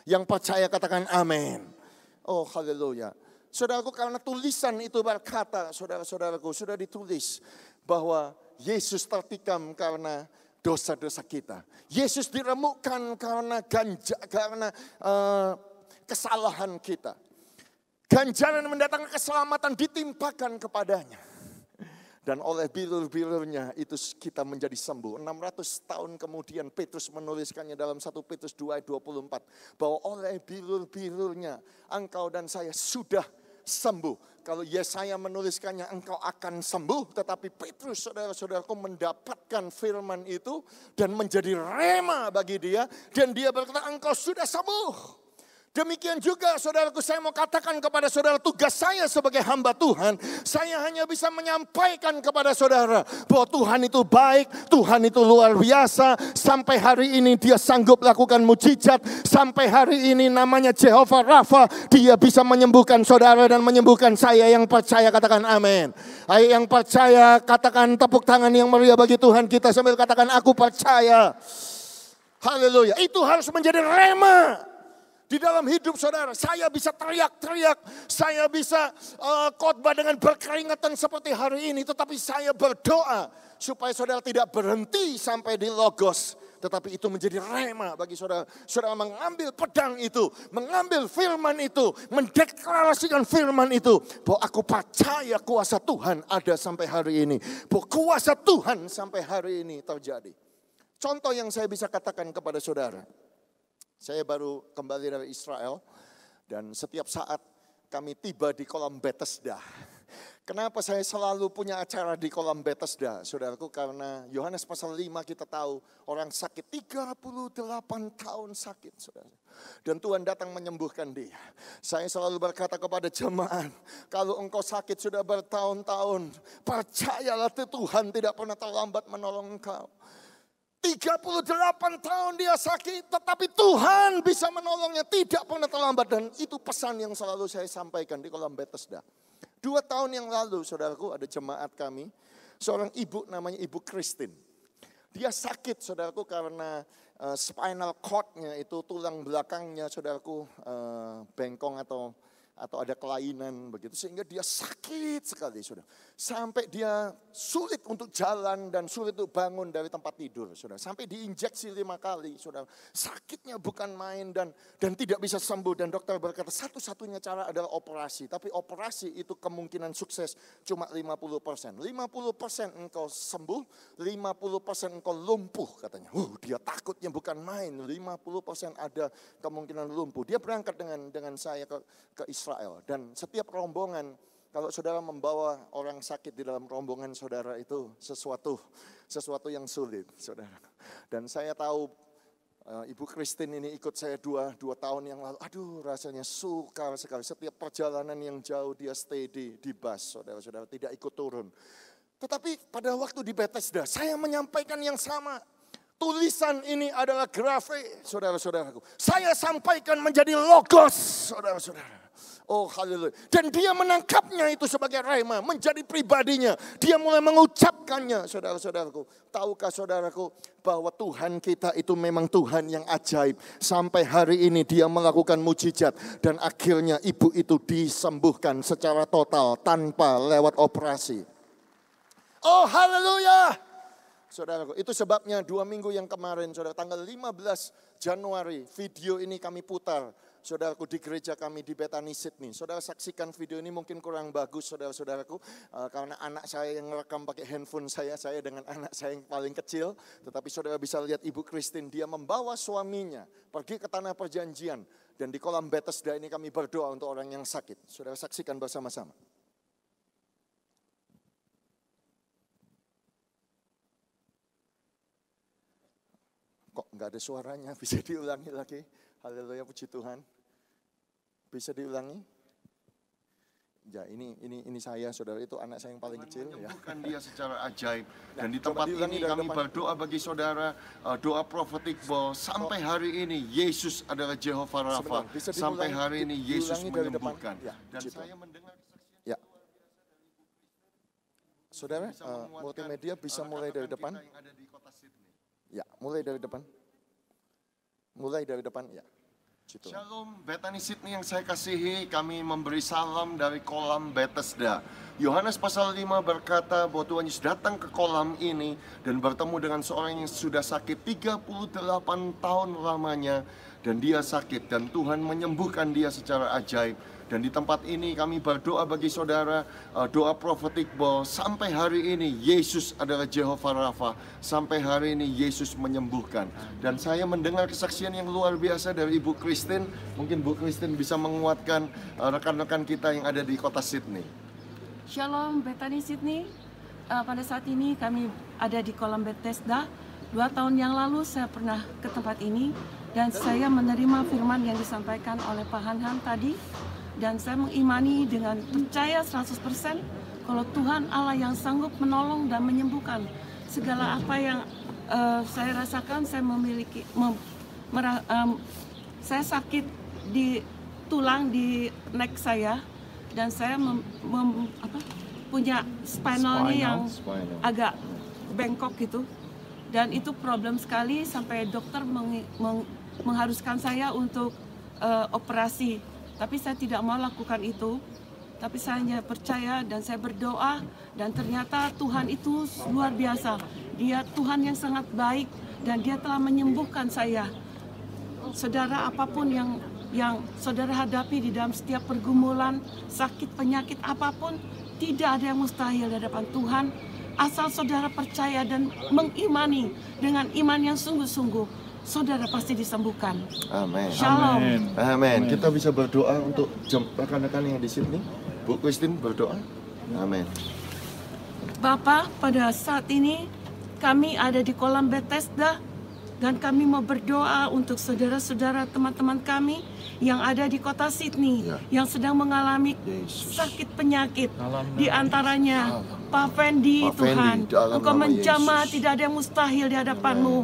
Speaker 4: Yang percaya katakan amin. Oh haleluya. Saudaraku, karena tulisan itu berkata, saudara-saudaraku, sudah ditulis bahwa Yesus tertikam karena dosa-dosa kita. Yesus diremukkan karena kesalahan kita. Ganjaran mendatangkan keselamatan ditimpakan kepadanya. Dan oleh bilur-bilurnya itu kita menjadi sembuh. 600 tahun kemudian Petrus menuliskannya dalam 1 Petrus 2 ayat 24. Bahwa oleh bilur-bilurnya engkau dan saya sudah sembuh. Kalau Yesaya menuliskannya engkau akan sembuh. Tetapi Petrus saudara-saudaraku mendapatkan firman itu dan menjadi rema bagi dia. Dan dia berkata engkau sudah sembuh. Demikian juga saudaraku, saya mau katakan kepada saudara, tugas saya sebagai hamba Tuhan, saya hanya bisa menyampaikan kepada saudara bahwa Tuhan itu baik, Tuhan itu luar biasa. Sampai hari ini dia sanggup lakukan mujizat. Sampai hari ini namanya Jehovah Rafa, dia bisa menyembuhkan saudara dan menyembuhkan saya. Yang percaya katakan amin. Ayo yang percaya katakan tepuk tangan yang meriah bagi Tuhan kita sambil katakan aku percaya. Haleluya. Itu harus menjadi rema di dalam hidup saudara. Saya bisa teriak-teriak, saya bisa khotbah dengan berkeringatan seperti hari ini. Tetapi saya berdoa supaya saudara tidak berhenti sampai di logos. tetapi itu menjadi rema bagi saudara. Saudara mengambil pedang itu, mengambil firman itu, mendeklarasikan firman itu, bahwa aku percaya kuasa Tuhan ada sampai hari ini, bahwa kuasa Tuhan sampai hari ini terjadi. Contoh yang saya bisa katakan kepada saudara, saya baru kembali dari Israel dan setiap saat kami tiba di kolam Bethesda. Kenapa saya selalu punya acara di kolam Bethesda, saudaraku? Karena Yohanes pasal 5 kita tahu orang sakit 38 tahun sakit, saudara. Dan Tuhan datang menyembuhkan dia. Saya selalu berkata kepada jemaat, kalau engkau sakit sudah bertahun-tahun, percayalah Tuhan tidak pernah terlambat menolong engkau. 38 tahun dia sakit, tetapi Tuhan bisa menolongnya, tidak pernah terlambat. Dan itu pesan yang selalu saya sampaikan di kolam Bethesda. 2 tahun yang lalu, saudaraku, ada jemaat kami, seorang ibu namanya Ibu Christine. Dia sakit, saudaraku, karena spinal cord-nya itu, tulang belakangnya, saudaraku, bengkong atau ada kelainan begitu, sehingga dia sakit sekali, saudara. Sampai dia sulit untuk jalan dan sulit untuk bangun dari tempat tidur, saudara. Sampai diinjeksi 5 kali, saudara. Sakitnya bukan main dan tidak bisa sembuh. Dan dokter berkata satu-satunya cara adalah operasi. Tapi operasi itu kemungkinan sukses cuma 50%. 50% engkau sembuh, 50% engkau lumpuh katanya. Dia takutnya bukan main, 50% ada kemungkinan lumpuh. Dia berangkat dengan saya ke Israel. Dan setiap rombongan, kalau saudara membawa orang sakit di dalam rombongan saudara, itu sesuatu yang sulit, saudara. Dan saya tahu Ibu Christine ini ikut saya 2 tahun yang lalu. Aduh, rasanya sukar sekali. Setiap perjalanan yang jauh dia stay di bus, saudara-saudara, tidak ikut turun. Tetapi pada waktu di Bethesda, saya menyampaikan yang sama. Tulisan ini adalah grafe, saudara-saudaraku. Saya sampaikan menjadi logos, saudara-saudara. Oh haleluya. Dan dia menangkapnya itu sebagai rema, menjadi pribadinya. Dia mulai mengucapkannya, saudara-saudaraku. Tahukah saudaraku bahwa Tuhan kita itu memang Tuhan yang ajaib. Sampai hari ini dia melakukan mujizat. Dan akhirnya ibu itu disembuhkan secara total tanpa lewat operasi. Oh haleluya. Saudaraku, itu sebabnya 2 minggu yang kemarin, saudara, tanggal 15 Januari, video ini kami putar, saudaraku, di gereja kami di Bethany, Sydney. Saudara saksikan video ini, mungkin kurang bagus, saudara-saudaraku, karena anak saya yang merekam pakai handphone saya dengan anak saya yang paling kecil. Tetapi saudara bisa lihat Ibu Christine, dia membawa suaminya pergi ke tanah perjanjian. Dan di kolam Bethesda ini kami berdoa untuk orang yang sakit. Saudara saksikan bersama-sama. Kok nggak ada suaranya? Bisa diulangi lagi? Haleluya, puji Tuhan. Bisa diulangi? Ya, ini saya, saudara, itu anak saya yang paling kecil.
Speaker 5: Menyembuhkan dia secara ajaib. Dan di tempat ini kami berdoa bagi saudara, doa profetik bahwa sampai hari ini Yesus adalah Jehovah Rafa. Sampai hari ini Yesus menyembuhkan. Dan saya mendengar kesaksian.
Speaker 4: Ya. Saudara, multimedia bisa mulai dari depan. Ya, mulai dari depan. Mulai dari depan, ya. Citu.
Speaker 5: Shalom, Bethany Sydney yang saya kasihi, kami memberi salam dari kolam Bethesda. Yohanes pasal 5 berkata bahwa Tuhan Yesus datang ke kolam ini dan bertemu dengan seorang yang sudah sakit 38 tahun lamanya. Dan dia sakit dan Tuhan menyembuhkan dia secara ajaib. Dan di tempat ini kami berdoa bagi saudara, doa profetik bahwa sampai hari ini Yesus adalah Jehovah Rafa. Sampai hari ini Yesus menyembuhkan. Dan saya mendengar kesaksian yang luar biasa dari Ibu Christine. Mungkin Bu Christine bisa menguatkan rekan-rekan kita yang ada di kota Sydney.
Speaker 6: Shalom, Bethany Sydney. Pada saat ini kami ada di kolam Bethesda. 2 tahun yang lalu saya pernah ke tempat ini. Dan saya menerima firman yang disampaikan oleh Pak Han tadi. Dan saya mengimani dengan percaya 100% kalau Tuhan Allah yang sanggup menolong dan menyembuhkan segala apa yang saya rasakan. Saya memiliki, saya sakit di tulang di neck saya dan saya punya spinalnya yang agak bengkok gitu. Dan itu problem sekali sampai dokter mengharuskan saya untuk operasi. Tapi saya tidak mau lakukan itu. Tapi saya hanya percaya dan saya berdoa. Dan ternyata Tuhan itu luar biasa. Dia Tuhan yang sangat baik. dan dia telah menyembuhkan saya. Saudara, apapun yang saudara hadapi di dalam setiap pergumulan, sakit, penyakit apapun, tidak ada yang mustahil di hadapan Tuhan. Asal saudara percaya dan mengimani dengan iman yang sungguh-sungguh, saudara pasti disembuhkan.
Speaker 5: Amin.
Speaker 6: Shalom.
Speaker 5: Amin. Kita bisa berdoa untuk rekan-rekan yang di sini. Bu Christine berdoa. Amin.
Speaker 6: Bapa, pada saat ini kami ada di kolam Bethesda dan kami mau berdoa untuk saudara-saudara teman-teman kami yang ada di kota Sydney yang sedang mengalami sakit penyakit. Di antaranya Pak Fendi, Tuhan, Engkau menjamah, tidak ada yang mustahil di hadapan-Mu.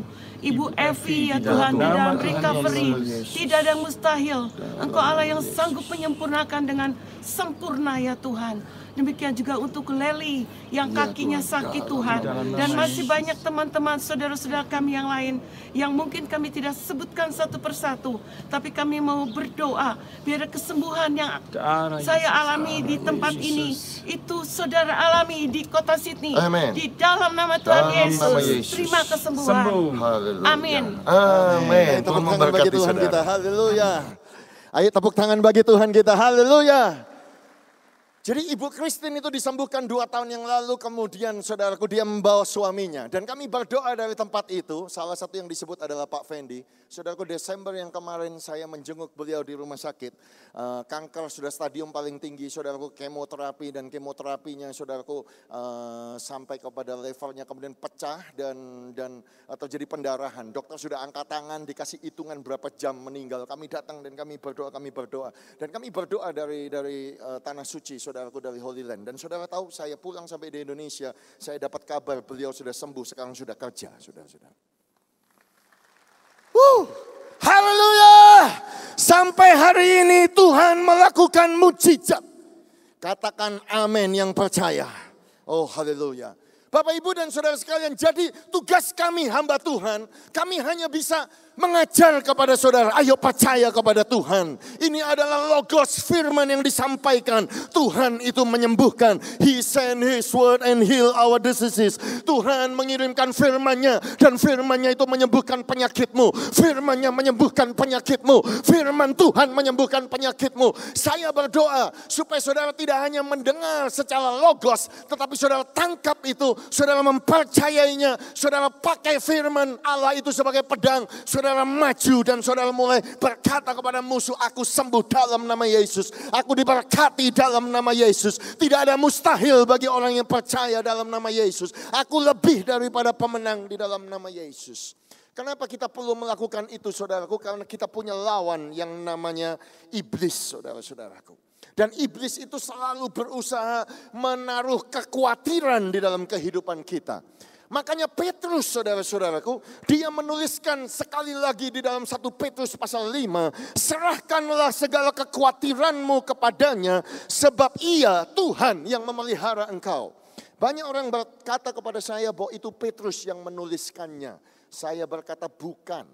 Speaker 6: Ibu Evi ya Tuhan, di dalam recovery, tidak ada yang mustahil. Engkau Allah yang sanggup menyempurnakan dengan sempurna ya Tuhan. Demikian juga untuk Leli yang kakinya sakit Tuhan. Dan masih banyak teman-teman saudara-saudara kami yang lain yang mungkin kami tidak sebutkan satu persatu. Tapi kami mau berdoa biar kesembuhan yang saya alami di tempat ini, itu saudara alami di kota Sydney. Di dalam nama Tuhan Yesus, terima kesembuhan. Amin.
Speaker 5: Amin.
Speaker 4: Tepuk tangan bagi Tuhan kita. Haleluya. Ayo tepuk tangan bagi Tuhan kita. Haleluya. Jadi Ibu Christine itu disembuhkan 2 tahun yang lalu, kemudian saudaraku dia membawa suaminya. Dan kami berdoa dari tempat itu, salah satu yang disebut adalah Pak Fendi. Saudaraku Desember yang kemarin saya menjenguk beliau di rumah sakit. Kanker sudah stadium paling tinggi, saudaraku kemoterapi dan kemoterapinya saudaraku sampai kepada levelnya kemudian pecah dan atau jadi pendarahan. Dokter sudah angkat tangan, dikasih hitungan berapa jam meninggal. Kami datang dan kami berdoa. Dan kami berdoa dari Tanah Suci, saudaraku dari Holy Land. Dan saudara tahu saya pulang sampai di Indonesia, saya dapat kabar beliau sudah sembuh, sekarang sudah kerja, saudara-saudara. Haleluya. Sampai hari ini Tuhan melakukan mujizat. Katakan amin yang percaya. Oh haleluya. Bapak Ibu dan saudara sekalian, jadi tugas kami hamba Tuhan, kami hanya bisa mengajar kepada saudara, ayo percaya kepada Tuhan. Ini adalah logos firman yang disampaikan. Tuhan itu menyembuhkan. He sent His word and heal our diseases. Tuhan mengirimkan firman-Nya dan firman-Nya itu menyembuhkan penyakitmu. Firman-Nya menyembuhkan penyakitmu. Firman Tuhan menyembuhkan penyakitmu. Saya berdoa supaya saudara tidak hanya mendengar secara logos, tetapi saudara tangkap itu, saudara mempercayainya, saudara pakai firman Allah itu sebagai pedang. Saudara maju dan saudara mulai berkata kepada musuh, aku sembuh dalam nama Yesus. Aku diberkati dalam nama Yesus. Tidak ada mustahil bagi orang yang percaya dalam nama Yesus. Aku lebih daripada pemenang di dalam nama Yesus. Kenapa kita perlu melakukan itu saudaraku? Karena kita punya lawan yang namanya iblis, saudara-saudaraku. Dan iblis itu selalu berusaha menaruh kekhawatiran di dalam kehidupan kita. Makanya Petrus, saudara-saudaraku, dia menuliskan sekali lagi di dalam 1 Petrus pasal 5, serahkanlah segala kekhawatiranmu kepadanya, sebab ia Tuhan yang memelihara engkau. Banyak orang berkata kepada saya bahwa itu Petrus yang menuliskannya. Saya berkata bukan.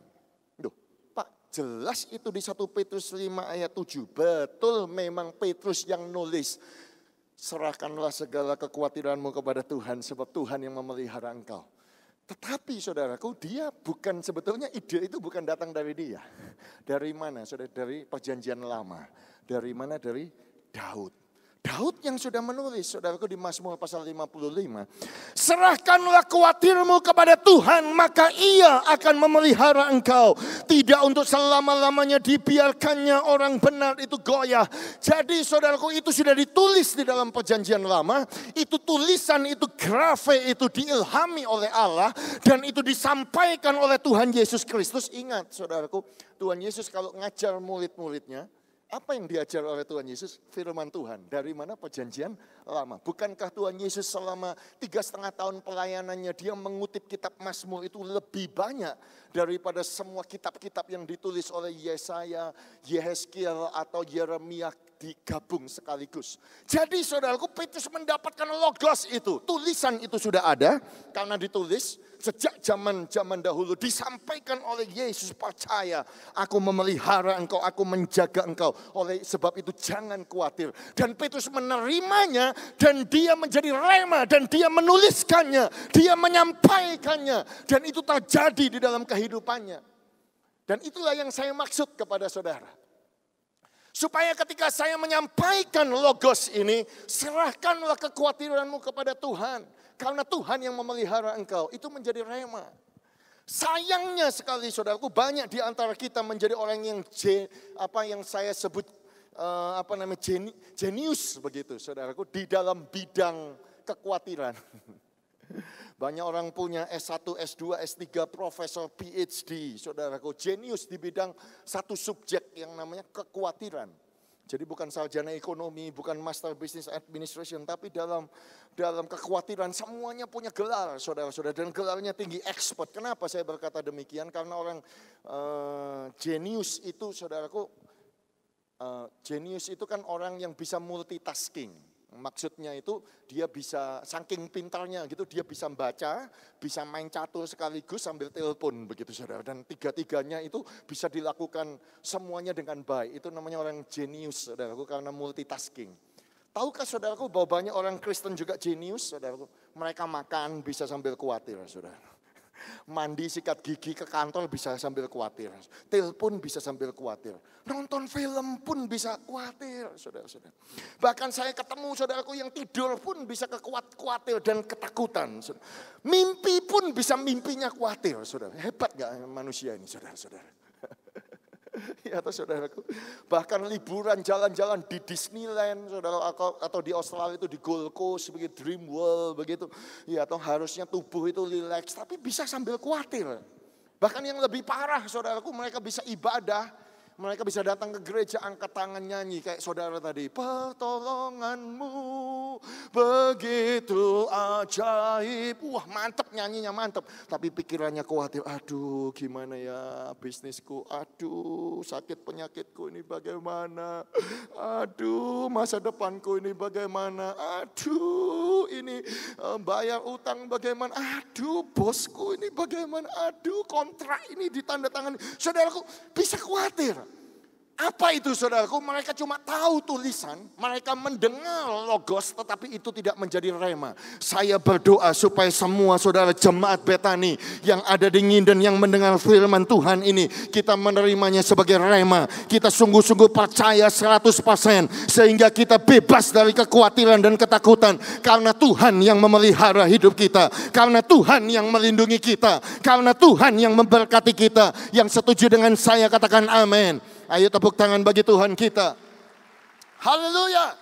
Speaker 4: Duh, Pak, jelas itu di 1 Petrus 5 ayat 7. Betul memang Petrus yang nulis. Serahkanlah segala kekhawatiranmu kepada Tuhan, sebab Tuhan yang memelihara engkau. Tetapi saudaraku, dia bukan, sebetulnya ide itu bukan datang dari dia. Dari mana? Saudara, dari perjanjian lama. Dari mana? Dari Daud. Daud yang sudah menulis, saudaraku, di Mazmur pasal 55. Serahkanlah khawatirmu kepada Tuhan, maka ia akan memelihara engkau. Tidak untuk selama-lamanya dibiarkannya orang benar itu goyah. Jadi saudaraku, itu sudah ditulis di dalam perjanjian lama. Itu tulisan, itu grafe, itu diilhami oleh Allah. Dan itu disampaikan oleh Tuhan Yesus Kristus. Ingat saudaraku, Tuhan Yesus kalau ngajar murid-muridnya, apa yang diajar oleh Tuhan Yesus? Firman Tuhan. Dari mana? Perjanjian lama. Bukankah Tuhan Yesus selama 3,5 tahun pelayanannya, dia mengutip kitab Mazmur itu lebih banyak daripada semua kitab-kitab yang ditulis oleh Yesaya, Yehezkiel atau Yeremia digabung sekaligus. Jadi saudaraku, Petrus mendapatkan logos itu. Tulisan itu sudah ada karena ditulis sejak zaman dahulu. Disampaikan oleh Yesus, percaya aku memelihara engkau, aku menjaga engkau. Oleh sebab itu jangan khawatir. Dan Petrus menerimanya dan dia menjadi rema dan dia menuliskannya. Dia menyampaikannya dan itu terjadi di dalam kehidupannya. Dan itulah yang saya maksud kepada saudara. Supaya ketika saya menyampaikan logos ini, serahkanlah kekhawatiranmu kepada Tuhan. Karena Tuhan yang memelihara engkau, itu menjadi rema. Sayangnya sekali saudaraku, banyak di antara kita menjadi orang yang yang saya sebut jenius begitu saudaraku, di dalam bidang kekhawatiran. Banyak orang punya S1, S2, S3, profesor, PhD, saudaraku, jenius di bidang satu subjek yang namanya kekhawatiran. Jadi bukan sarjana ekonomi, bukan master business administration, tapi dalam kekhawatiran semuanya punya gelar, saudara-saudara, dan gelarnya tinggi, expert. Kenapa saya berkata demikian? Karena orang jenius itu, saudaraku, jenius itu kan orang yang bisa multitasking. Maksudnya itu dia bisa, saking pintarnya gitu, dia bisa baca, bisa main catur sekaligus sambil telepon begitu saudara. Dan tiga-tiganya itu bisa dilakukan semuanya dengan baik. Itu namanya orang jenius saudaraku, karena multitasking. Tahukah saudaraku bahwa banyak orang Kristen juga jenius saudaraku? Mereka makan bisa sambil khawatir saudara. Mandi, sikat gigi, ke kantor bisa sambil khawatir. Telepon bisa sambil khawatir. Nonton film pun bisa khawatir, saudara-saudara. Bahkan saya ketemu saudaraku yang tidur pun bisa khawatir dan ketakutan. Saudara. Mimpi pun bisa mimpinya khawatir, saudara. Hebat gak manusia ini, saudara-saudara? Ya atau saudaraku, bahkan liburan jalan-jalan di Disneyland saudara, atau di Australia itu di Gold Coast begitu, Dream World begitu, ya atau harusnya tubuh itu relax tapi bisa sambil khawatir. Bahkan yang lebih parah saudaraku, mereka bisa ibadah, mereka bisa datang ke gereja, angkat tangan nyanyi kayak saudara tadi, pertolonganmu begitu ajaib. Wah mantep, nyanyinya mantep. Tapi pikirannya khawatir, aduh gimana ya bisnisku, aduh sakit penyakitku ini bagaimana, aduh masa depanku ini bagaimana, aduh ini bayar utang bagaimana, aduh bosku ini bagaimana, aduh kontrak ini ditandatangani. Saudaraku bisa khawatir. Apa itu saudaraku? Mereka cuma tahu tulisan, mereka mendengar logos tetapi itu tidak menjadi rema. Saya berdoa supaya semua saudara jemaat Betani yang ada di Nginden yang mendengar firman Tuhan ini, kita menerimanya sebagai rema. Kita sungguh-sungguh percaya 100% sehingga kita bebas dari kekhawatiran dan ketakutan. Karena Tuhan yang memelihara hidup kita, karena Tuhan yang melindungi kita, karena Tuhan yang memberkati kita. Yang setuju dengan saya katakan amin. Ayo tepuk tangan bagi Tuhan kita. Haleluya.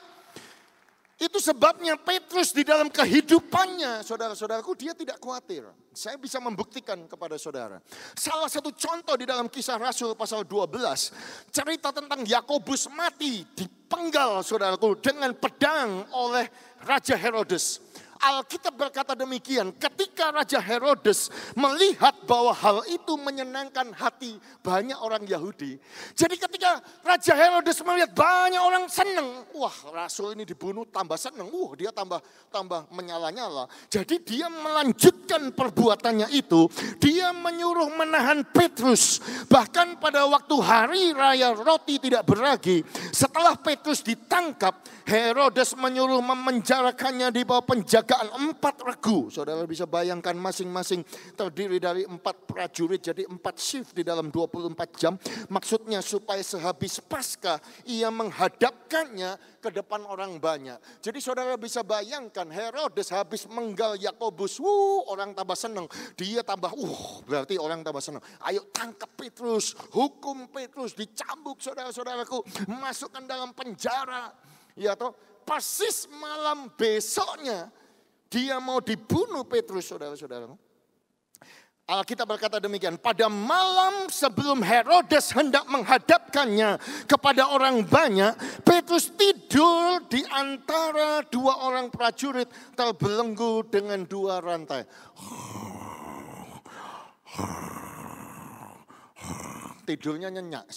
Speaker 4: Itu sebabnya Petrus di dalam kehidupannya, saudara-saudaraku, dia tidak khawatir. Saya bisa membuktikan kepada saudara. Salah satu contoh di dalam Kisah Rasul pasal 12. Cerita tentang Yakobus mati dipenggal saudaraku dengan pedang oleh Raja Herodes. Alkitab berkata demikian, ketika Raja Herodes melihat bahwa hal itu menyenangkan hati banyak orang Yahudi. Jadi ketika Raja Herodes melihat banyak orang senang, wah Rasul ini dibunuh tambah senang, dia tambah menyala-nyala. Jadi dia melanjutkan perbuatannya itu, dia menyuruh menahan Petrus. Bahkan pada waktu hari raya roti tidak beragi, setelah Petrus ditangkap, Herodes menyuruh memenjarakannya di bawah penjagaan 4 regu. Saudara bisa bayangkan masing-masing terdiri dari 4 prajurit. Jadi 4 shift di dalam 24 jam. Maksudnya supaya sehabis Paskah ia menghadapkannya ke depan orang banyak. Jadi saudara bisa bayangkan Herodes habis menggal Yakobus. Orang tambah senang. Dia tambah berarti orang tambah senang. Ayo tangkap Petrus. Hukum Petrus, dicambuk saudara-saudaraku. Masukkan dalam penjara. Ya toh, persis malam besoknya dia mau dibunuh Petrus, saudara-saudara. Alkitab berkata demikian, pada malam sebelum Herodes hendak menghadapkannya kepada orang banyak, Petrus tidur di antara 2 orang prajurit terbelenggu dengan 2 rantai. Tidurnya nyenyak.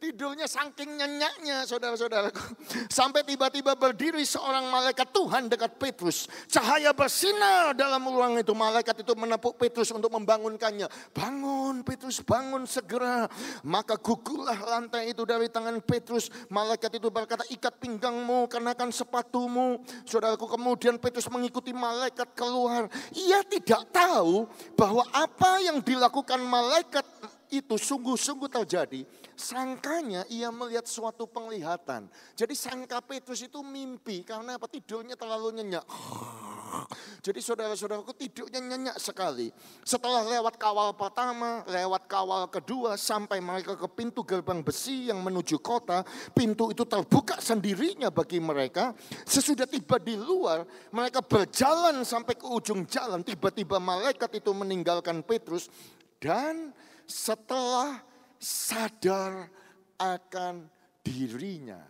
Speaker 4: Tidurnya saking nyenyaknya saudara-saudaraku. Sampai tiba-tiba berdiri seorang malaikat Tuhan dekat Petrus. Cahaya bersinar dalam ruang itu. Malaikat itu menepuk Petrus untuk membangunkannya. Bangun Petrus, bangun segera. Maka gugurlah lantai itu dari tangan Petrus. Malaikat itu berkata, ikat pinggangmu, kenakan sepatumu. Saudaraku, kemudian Petrus mengikuti malaikat keluar. Ia tidak tahu bahwa apa yang dilakukan malaikat itu sungguh-sungguh terjadi. Sangkanya ia melihat suatu penglihatan. Jadi sangka Petrus itu mimpi karena apa? Tidurnya terlalu nyenyak. Jadi saudara-saudaraku, tidurnya nyenyak sekali. Setelah lewat kawal pertama, lewat kawal kedua, sampai mereka ke pintu gerbang besi yang menuju kota. Pintu itu terbuka sendirinya bagi mereka. Sesudah tiba di luar, mereka berjalan sampai ke ujung jalan. Tiba-tiba malaikat itu meninggalkan Petrus. Dan setelah sadar akan dirinya.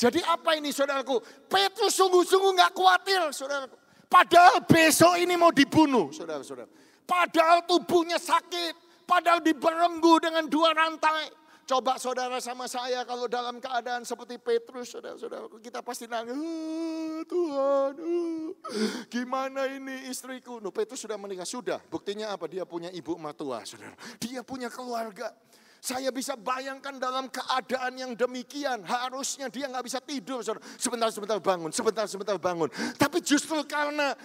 Speaker 4: Jadi apa ini saudaraku? Petrus sungguh-sungguh gak khawatir saudaraku. Padahal besok ini mau dibunuh saudara-saudara. Padahal tubuhnya sakit. Padahal dibelenggu dengan 2 rantai. Coba saudara sama saya kalau dalam keadaan seperti Petrus saudara-saudara. Kita pasti nangis. Tuhan, gimana ini istriku? No, Petrus sudah menikah. Sudah, buktinya apa? Dia punya ibu mertua saudara. Dia punya keluarga. Saya bisa bayangkan dalam keadaan yang demikian. Harusnya dia gak bisa tidur. Sebentar bangun, sebentar bangun. Tapi justru karena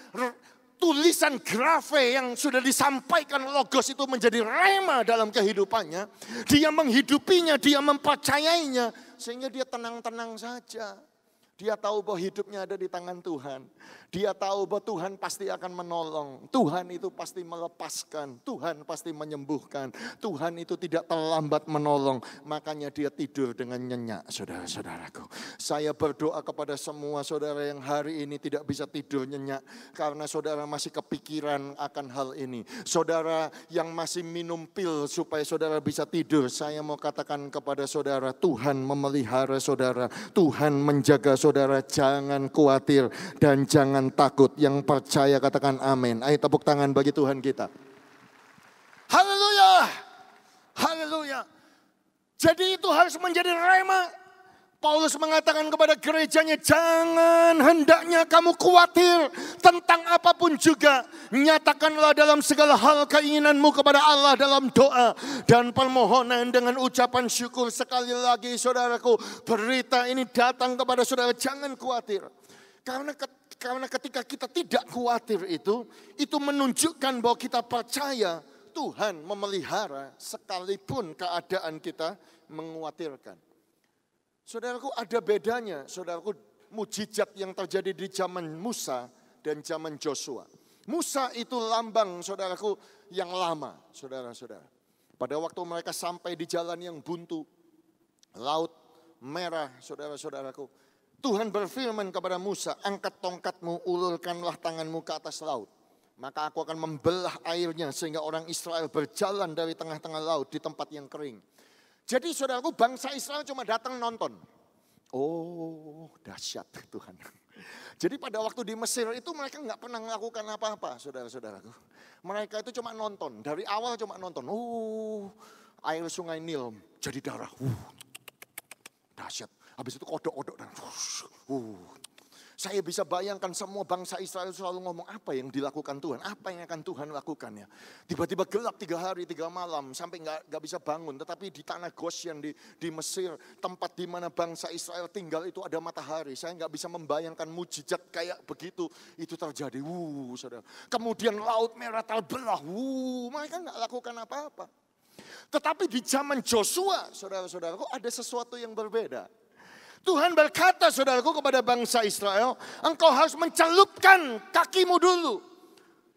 Speaker 4: tulisan grafe yang sudah disampaikan logos itu menjadi rema dalam kehidupannya. Dia menghidupinya, dia mempercayainya. Sehingga dia tenang-tenang saja. Dia tahu bahwa hidupnya ada di tangan Tuhan. Dia tahu bahwa Tuhan pasti akan menolong. Tuhan itu pasti melepaskan. Tuhan pasti menyembuhkan. Tuhan itu tidak terlambat menolong. Makanya dia tidur dengan nyenyak, saudara-saudaraku. Saya berdoa kepada semua saudara yang hari ini tidak bisa tidur nyenyak. Karena saudara masih kepikiran akan hal ini. Saudara yang masih minum pil supaya saudara bisa tidur. Saya mau katakan kepada saudara, Tuhan memelihara saudara. Tuhan menjaga saudara, jangan khawatir dan jangan takut. Yang percaya katakan amin. Ayo tepuk tangan bagi Tuhan kita. Haleluya. Haleluya. Jadi itu harus menjadi rema. Paulus mengatakan kepada gerejanya, jangan hendaknya kamu khawatir tentang apapun juga. Nyatakanlah dalam segala hal keinginanmu kepada Allah dalam doa dan permohonan dengan ucapan syukur. Sekali lagi saudaraku, berita ini datang kepada saudara, jangan khawatir. Karena ketika kita tidak khawatir itu menunjukkan bahwa kita percaya Tuhan memelihara sekalipun keadaan kita mengkhawatirkan. Saudaraku, ada bedanya, saudaraku, mujizat yang terjadi di zaman Musa dan zaman Joshua. Musa itu lambang, saudaraku, yang lama, saudara-saudara. Pada waktu mereka sampai di jalan yang buntu, laut merah, saudara-saudaraku. Tuhan berfirman kepada Musa, angkat tongkatmu, ulurkanlah tanganmu ke atas laut. Maka aku akan membelah airnya sehingga orang Israel berjalan dari tengah-tengah laut di tempat yang kering. Jadi saudaraku, bangsa Israel cuma datang nonton. Oh, dahsyat Tuhan. Jadi pada waktu di Mesir itu mereka nggak pernah melakukan apa-apa, saudara-saudaraku. Mereka itu cuma nonton, dari awal cuma nonton. Air sungai Nil jadi darah. Dahsyat. Habis itu kodok-kodok dan saya bisa bayangkan semua bangsa Israel selalu ngomong apa yang dilakukan Tuhan. Apa yang akan Tuhan lakukan ya. Tiba-tiba gelap 3 hari 3 malam sampai gak bisa bangun. Tetapi di tanah Goshen di Mesir, tempat di mana bangsa Israel tinggal itu ada matahari. Saya gak bisa membayangkan mujizat kayak begitu. Itu terjadi. Saudara. Kemudian laut merah terbelah. Mereka gak lakukan apa-apa. Tetapi di zaman Joshua, saudara-saudaraku, ada sesuatu yang berbeda. Tuhan berkata saudaraku kepada bangsa Israel, engkau harus mencelupkan kakimu dulu.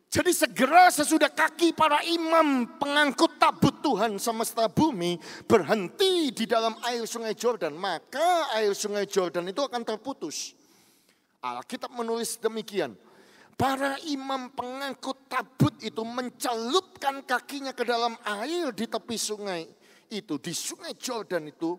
Speaker 4: Jadi segera sesudah kaki para imam pengangkut tabut Tuhan semesta bumi berhenti di dalam air sungai Jordan, maka air sungai Jordan itu akan terputus. Alkitab menulis demikian. Para imam pengangkut tabut itu mencelupkan kakinya ke dalam air di tepi sungai itu, di sungai Jordan itu.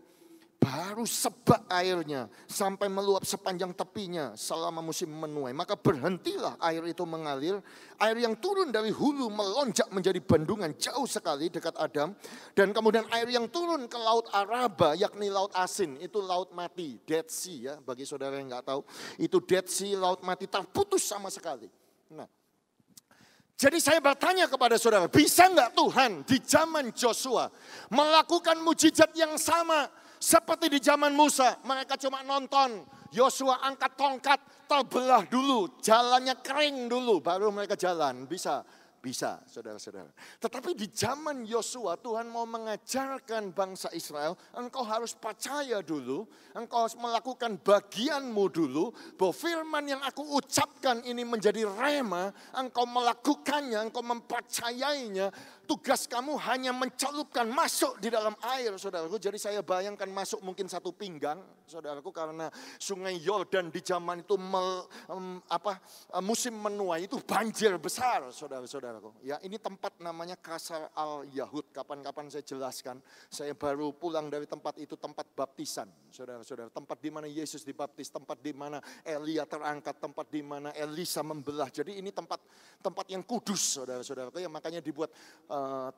Speaker 4: baru sebak airnya sampai meluap sepanjang tepinya selama musim menuai. Maka berhentilah air itu mengalir. Air yang turun dari hulu melonjak menjadi bendungan jauh sekali dekat Adam. Dan kemudian air yang turun ke laut Araba, yakni laut asin, itu laut mati, Dead Sea ya. Bagi saudara yang nggak tahu, itu Dead Sea, laut mati, terputus sama sekali. Nah, jadi saya bertanya kepada saudara, bisa nggak Tuhan di zaman Joshua melakukan mujizat yang sama seperti di zaman Musa? Mereka cuma nonton, Yosua angkat tongkat, terbelah dulu, jalannya kering dulu, baru mereka jalan. Bisa, bisa saudara-saudara. Tetapi di zaman Yosua Tuhan mau mengajarkan bangsa Israel, engkau harus percaya dulu, engkau harus melakukan bagianmu dulu, bahwa firman yang aku ucapkan ini menjadi rema, engkau melakukannya, engkau mempercayainya. Tugas kamu hanya mencelupkan masuk di dalam air, saudaraku. Jadi saya bayangkan masuk mungkin satu pinggang, saudaraku, karena sungai Yordan di zaman itu musim menuai itu banjir besar, saudara-saudaraku. Ya, ini tempat namanya Kasar al-Yahud. Kapan-kapan saya jelaskan. Saya baru pulang dari tempat itu, tempat baptisan, saudara-saudara. Tempat di mana Yesus dibaptis, tempat di mana Elia terangkat, tempat di mana Elisa membelah. Jadi ini tempat yang kudus, saudara-saudaraku. Ya, makanya dibuat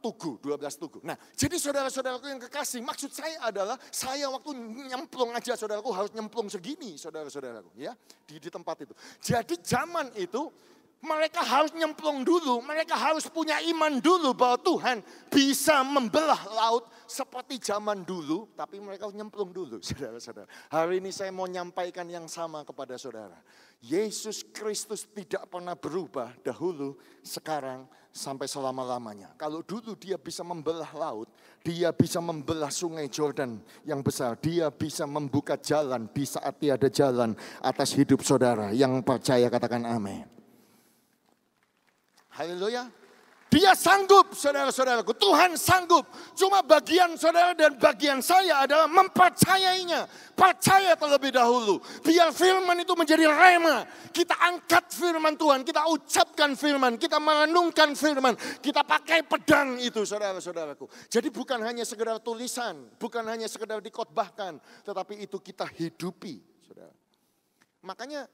Speaker 4: tugu, 12 tugu. Nah, jadi saudara-saudaraku yang kekasih, maksud saya adalah saya waktu nyemplung aja, saudaraku, harus nyemplung segini, saudara-saudaraku, ya, di tempat itu. Jadi zaman itu mereka harus nyemplung dulu, mereka harus punya iman dulu bahwa Tuhan bisa membelah laut seperti zaman dulu, tapi mereka harus nyemplung dulu, saudara-saudara. Hari ini saya mau nyampaikan yang sama kepada saudara. Yesus Kristus tidak pernah berubah dahulu, sekarang, sampai selama-lamanya. Kalau dulu dia bisa membelah laut, dia bisa membelah sungai Jordan yang besar, dia bisa membuka jalan di saat tiada jalan atas hidup saudara. Yang percaya katakan amin. Haleluya. Dia sanggup, saudara-saudaraku. Tuhan sanggup. Cuma bagian saudara dan bagian saya adalah mempercayainya. Percaya terlebih dahulu. Biar firman itu menjadi rema. Kita angkat firman Tuhan. Kita ucapkan firman. Kita merenungkan firman. Kita pakai pedang itu, saudara-saudaraku. Jadi bukan hanya sekedar tulisan. Bukan hanya sekedar dikhotbahkan. Tetapi itu kita hidupi, saudara. Makanya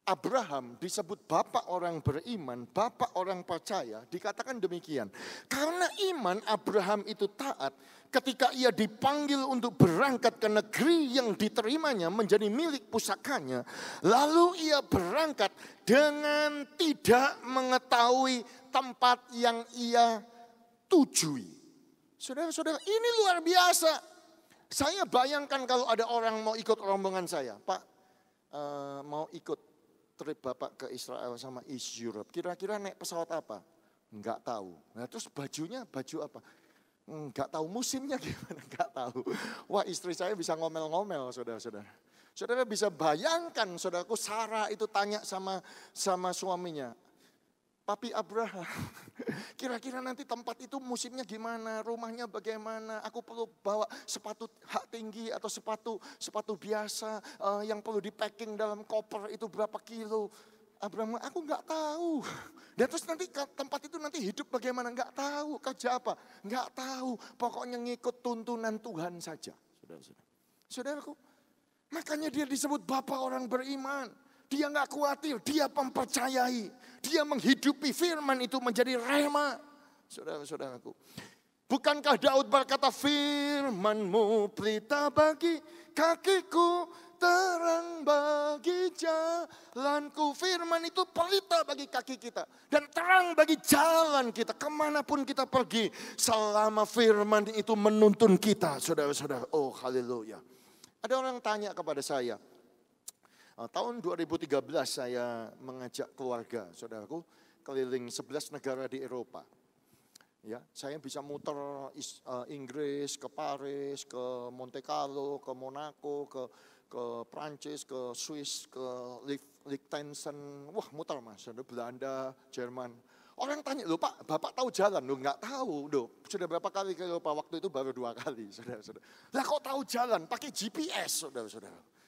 Speaker 4: Abraham disebut bapak orang beriman, bapak orang percaya, dikatakan demikian. Karena iman Abraham itu taat ketika ia dipanggil untuk berangkat ke negeri yang diterimanya menjadi milik pusakanya. Lalu ia berangkat dengan tidak mengetahui tempat yang ia tujui. Saudara-saudara, ini luar biasa. Saya bayangkan kalau ada orang mau ikut rombongan saya, Pak, mau ikut trip Bapak ke Israel sama East Europe. Kira-kira naik pesawat apa? Enggak tahu. Nah, terus bajunya baju apa? Enggak tahu. Musimnya gimana? Enggak tahu. Wah, istri saya bisa ngomel-ngomel, saudara-saudara. Saudara bisa bayangkan, saudaraku, Sarah itu tanya sama suaminya, Papi Abraham, kira-kira nanti tempat itu musimnya gimana, rumahnya bagaimana, aku perlu bawa sepatu hak tinggi atau sepatu biasa yang perlu di packing dalam koper itu berapa kilo. Abraham, aku nggak tahu. Dan terus nanti tempat itu nanti hidup bagaimana, nggak tahu. Kerja apa, nggak tahu. Pokoknya ngikut tuntunan Tuhan saja. Saudaraku, makanya dia disebut bapak orang beriman. Dia nggak khawatir, dia mempercayai. Dia menghidupi firman itu menjadi rema. Saudara-saudaraku. Bukankah Daud berkata, firman-Mu pelita bagi kakiku, terang bagi jalanku. Firman itu pelita bagi kaki kita. Dan terang bagi jalan kita. Kemanapun kita pergi. Selama firman itu menuntun kita. Saudara-saudara. Oh haleluya. Ada orang tanya kepada saya. Tahun 2013 saya mengajak keluarga, saudaraku, keliling 11 negara di Eropa. Ya, saya bisa muter Inggris, ke Paris, ke Monte Carlo, ke Monaco, ke Prancis, ke Swiss, ke Liechtenstein. Wah, muter Mas, Belanda, Jerman. Orang tanya, loh Pak, Bapak tahu jalan? Loh nggak tahu, loh sudah berapa kali ke Eropa? Waktu itu baru 2 kali, saudara-saudara. Lah kok tahu jalan? Pakai GPS, saudara-saudara.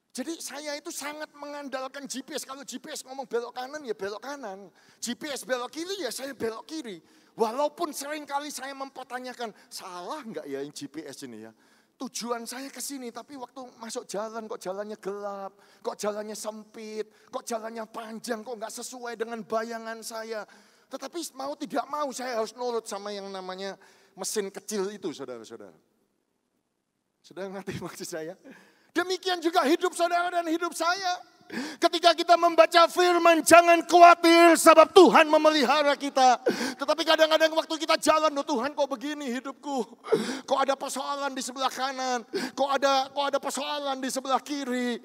Speaker 4: Jadi saya itu sangat mengandalkan GPS. Kalau GPS ngomong belok kanan ya belok kanan. GPS belok kiri ya saya belok kiri. Walaupun sering kali saya mempertanyakan, salah enggak ya yang GPS ini ya.
Speaker 5: tujuan saya ke sini, tapi waktu masuk jalan kok jalannya gelap, kok jalannya sempit, kok jalannya panjang, kok nggak sesuai dengan bayangan saya. Tetapi mau tidak mau saya harus nurut sama yang namanya mesin kecil itu, saudara-saudara. Saudara ngerti maksud saya? Demikian juga hidup saudara dan hidup saya. Ketika kita membaca firman, jangan khawatir sebab Tuhan memelihara kita. Tetapi kadang-kadang waktu kita jalan, oh Tuhan kok begini hidupku. Kok ada persoalan di sebelah kanan, kok ada persoalan di sebelah kiri.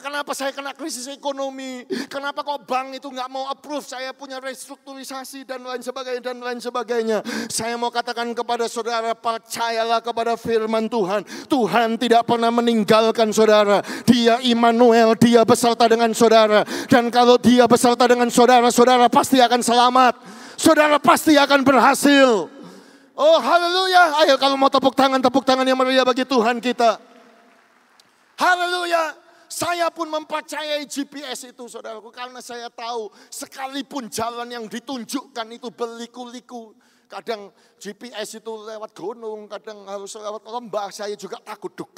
Speaker 5: Kenapa saya kena krisis ekonomi? Kenapa kok bank itu nggak mau approve saya punya restrukturisasi dan lain sebagainya. Saya mau katakan kepada saudara, percayalah kepada firman Tuhan. Tuhan tidak pernah meninggalkan saudara. Dia Immanuel, dia beserta dengan saudara. Dan kalau dia beserta dengan saudara, saudara pasti akan selamat. Saudara pasti akan berhasil. Oh haleluya. Ayo kalau mau tepuk tangan yang meriah bagi Tuhan kita. Haleluya. Saya pun mempercayai GPS itu saudaraku. Karena saya tahu sekalipun jalan yang ditunjukkan itu berliku-liku. Kadang GPS itu lewat gunung, kadang harus lewat lembah. Saya juga takut, duk.